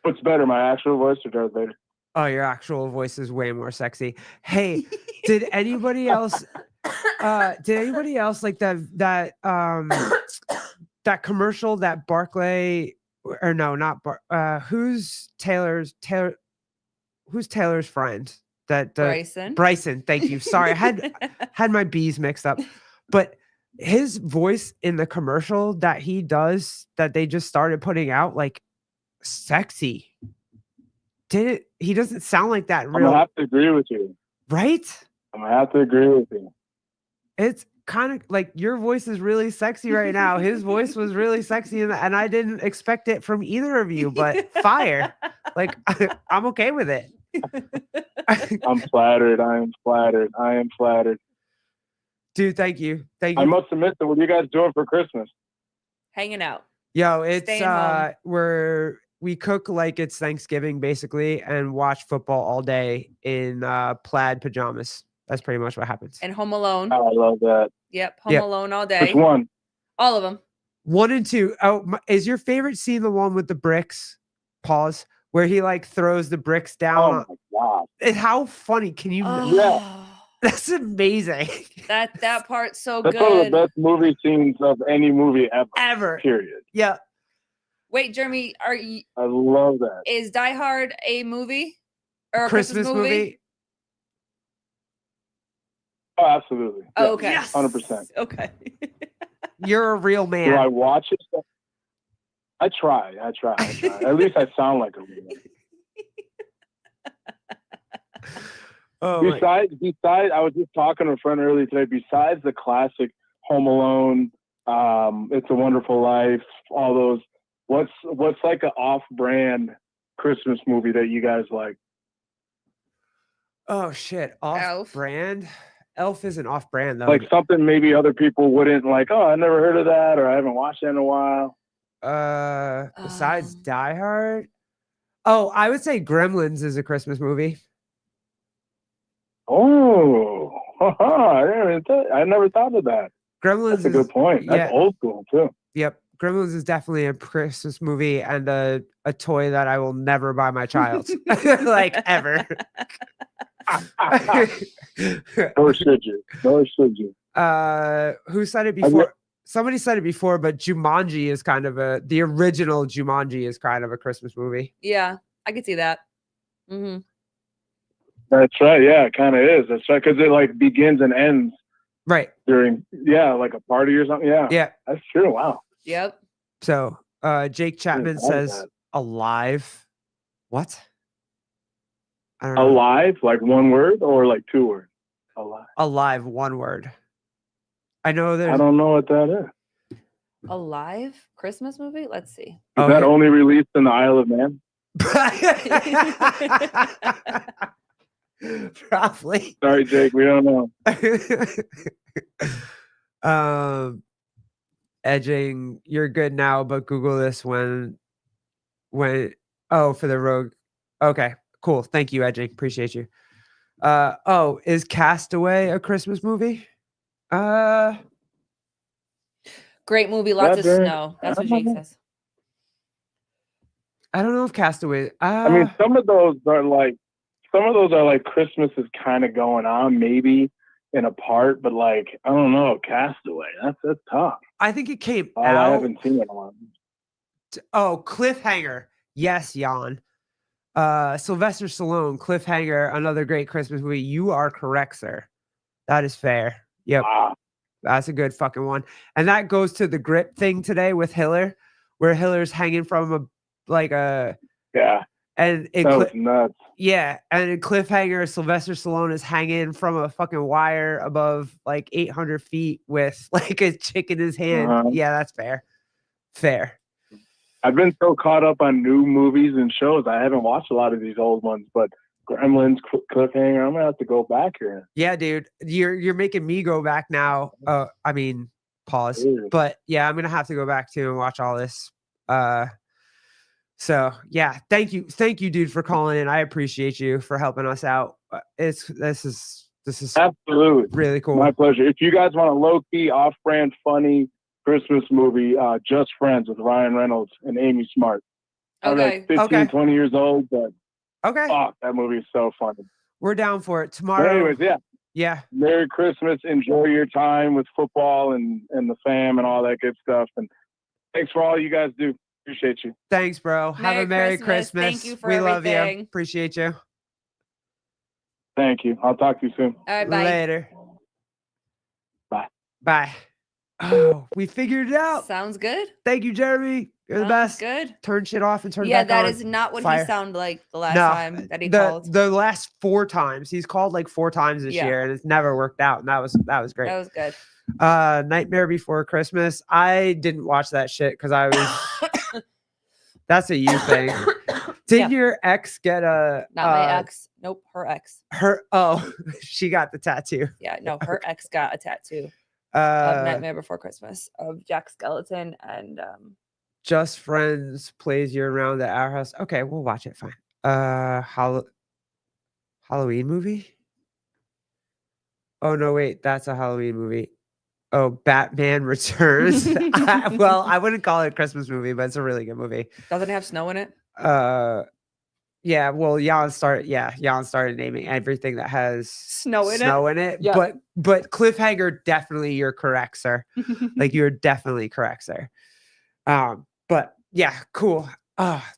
What's better, my actual voice or Darth Vader? Oh, your actual voice is way more sexy. Hey, did anybody else like that that commercial that Barclay or no, not who's Taylor's friend? That Bryson. Bryson, thank you. Sorry, I had my B's mixed up. But his voice in the commercial that he does that they just started putting out, like sexy. He doesn't sound like that in I'm gonna real, have to agree with you. right? I'm gonna have to agree with you. It's kind of like your voice is really sexy right now. His voice was really sexy, and I didn't expect it from either of you, but fire. Like I'm okay with it. I'm flattered. I am flattered. I am flattered. Dude, thank you. Thank I you. must admit that what are you guys doing for Christmas? Hanging out. Yo, it's Staying home. we cook like it's Thanksgiving basically and watch football all day in plaid pajamas. That's pretty much what happens. And Home Alone. Oh, I love that. Yep. Home Yep. Alone all day. Which one? All of them. 1 and 2. Oh, is your favorite scene the one with the bricks? Pause. Where he like throws the bricks down. Oh my god. How funny can you? Oh, That's amazing. that part's so That's one of the good. best movie scenes of any movie ever. Ever. Period. Yeah. Wait, Jeremy, I love that. is Die Hard a movie or a Christmas movie. Oh, absolutely. Yeah, Oh, okay. Yes. 100%. Okay. You're a real Do I man. watch it? I try. At least I sound like a real man. Oh, my- Besides, I was just talking to a friend earlier today. Besides the classic Home Alone, It's a Wonderful Life, all those. What's like an off-brand Christmas movie that you guys like? oh shit. Off Elf. brand. Elf isn't off brand though. Like something maybe other people wouldn't like. Oh, I never heard of that, or I haven't watched that in a while. Besides Um, Die Hard. Oh, I would say Gremlins is a Christmas movie. Oh, I never thought of that. Gremlins That's a good point. That's yeah. old school too. Yep. Gremlins is definitely a Christmas movie and a toy that I will never buy my child. Like ever. Nor should you. Nor should you. Who said it I before? Somebody said it before, but Jumanji is kind of the original Jumanji is kind of a Christmas movie. Yeah, I could see that. Hmm. That's right. Yeah, it kind of is. That's right. Because it like begins and ends Right. during, like a party or something. Yeah. Yeah. That's true. Wow. Yep. So Jake Chapman thought of says that. alive. What? I don't know. Alive, like one word or like 2 words? Alive. Alive, one word. I know I there's don't know what that is. Alive Christmas movie? Let's see. Is Oh, that yeah. only released in the Isle of Man? Probably. Sorry, Jake. We don't know. Edging, you're good now, but Google this when for the Rogue. Okay, cool. Thank you, Edging. Appreciate you. Is Castaway a Christmas movie? Great movie, lots of That very- snow. That's what Jake says. I don't know if Castaway. I mean, some of those are like Christmas is kind of going on, maybe in a part, but like I don't know, Castaway. That's tough. I think it came I out. haven't seen it in a while. Cliffhanger. Yes, Jan. Sylvester Stallone, Cliffhanger, another great Christmas movie. You are correct, sir. That is fair. Yep. Ah, That's a good fucking one. And that goes to the grip thing today with Hiller, where Hiller's hanging from a yeah, and it that was nuts. yeah, and in Cliffhanger, Sylvester Stallone is hanging from a fucking wire above like 800 feet with like a chick in his hand. Uh-huh. Yeah, that's fair. Fair. I've been so caught up on new movies and shows. I haven't watched a lot of these old ones, but Gremlins, Cliffhanger. I'm gonna have to go back here. Yeah, dude, you're making me go back now. I mean, pause. Weird. But yeah, I'm gonna have to go back too and watch all this. So yeah, thank you, dude, for calling in. I appreciate you for helping us out. This is Absolutely. really cool. My pleasure. If you guys want a low-key, off-brand, funny Christmas movie, Just Friends with Ryan Reynolds and Amy Smart. I'm Okay. like 15, Okay. 20 years old, but Okay, fuck, that movie is so funny. we're down for it But tomorrow. anyways, yeah. Yeah, Merry Christmas. Enjoy your time with football and the fam and all that good stuff. And thanks for all you guys do. Appreciate you. thanks, bro. Have Merry a Merry Christmas. Christmas. Thank you for we love you. everything. Appreciate you. Thank you. I'll talk to you soon. All right, bye. Later. Bye. Bye. Oh, we figured it out. Sounds good. Thank you, Jeremy. You're the Sounds best. good. Turn shit off and turn it Yeah, back that on. is not what Fire. he sounded like the last No, time that he called. the last 4 times he's called like 4 times this Yeah. year, and it's never worked out. And that was great. That was good. Nightmare Before Christmas. I didn't watch that shit because I was. That's a you thing. Did your ex get a? Not my ex. Nope, her ex. Her. Oh, she got the tattoo. Yeah, no, her ex got a tattoo of Uh, Nightmare Before Christmas of Jack Skeleton and Just Friends plays year round at our house. Okay, we'll watch it. Fine. Halloween movie. Oh no, wait, that's a Halloween movie. Oh, Batman Returns. Well, I wouldn't call it a Christmas movie, but it's a really good movie. doesn't it have snow in it? Yeah, well, Jan started naming everything that has Snow in it? Yeah. But Cliffhanger, definitely you're correct, sir. Like you're definitely correct, sir. But yeah, cool.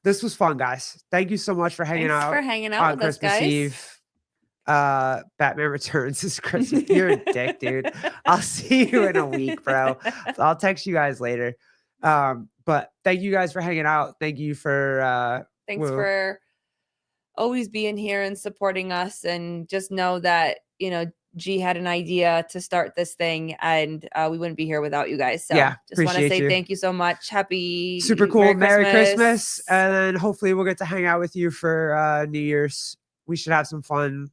This was fun, guys. Thank you so much for hanging Thanks out for hanging out on with us, Christmas guys. Eve. Batman Returns is Christmas. You're a dick, dude. I'll see you in a week, bro. I'll text you guys later. But thank you guys for hanging out. Thank you for Thanks Woo. for always being here and supporting us. And just know that, G had an idea to start this thing, and we wouldn't be here without you guys. So Yeah, just want to appreciate say you. thank you so much. Happy super cool. Merry Christmas. And then hopefully we'll get to hang out with you for New Year's. We should have some fun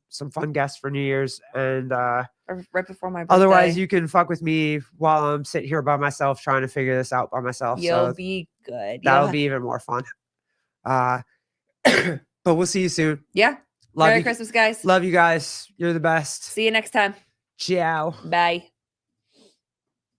guests for New Year's. And right before my birthday. otherwise you can fuck with me while I'm sitting here by myself trying to figure this out by myself. You'll So be good. that'll be even more fun. But we'll see you soon. Yeah. Love Merry you. Christmas, guys. Love you guys. You're the best. See you next time. Ciao. Bye.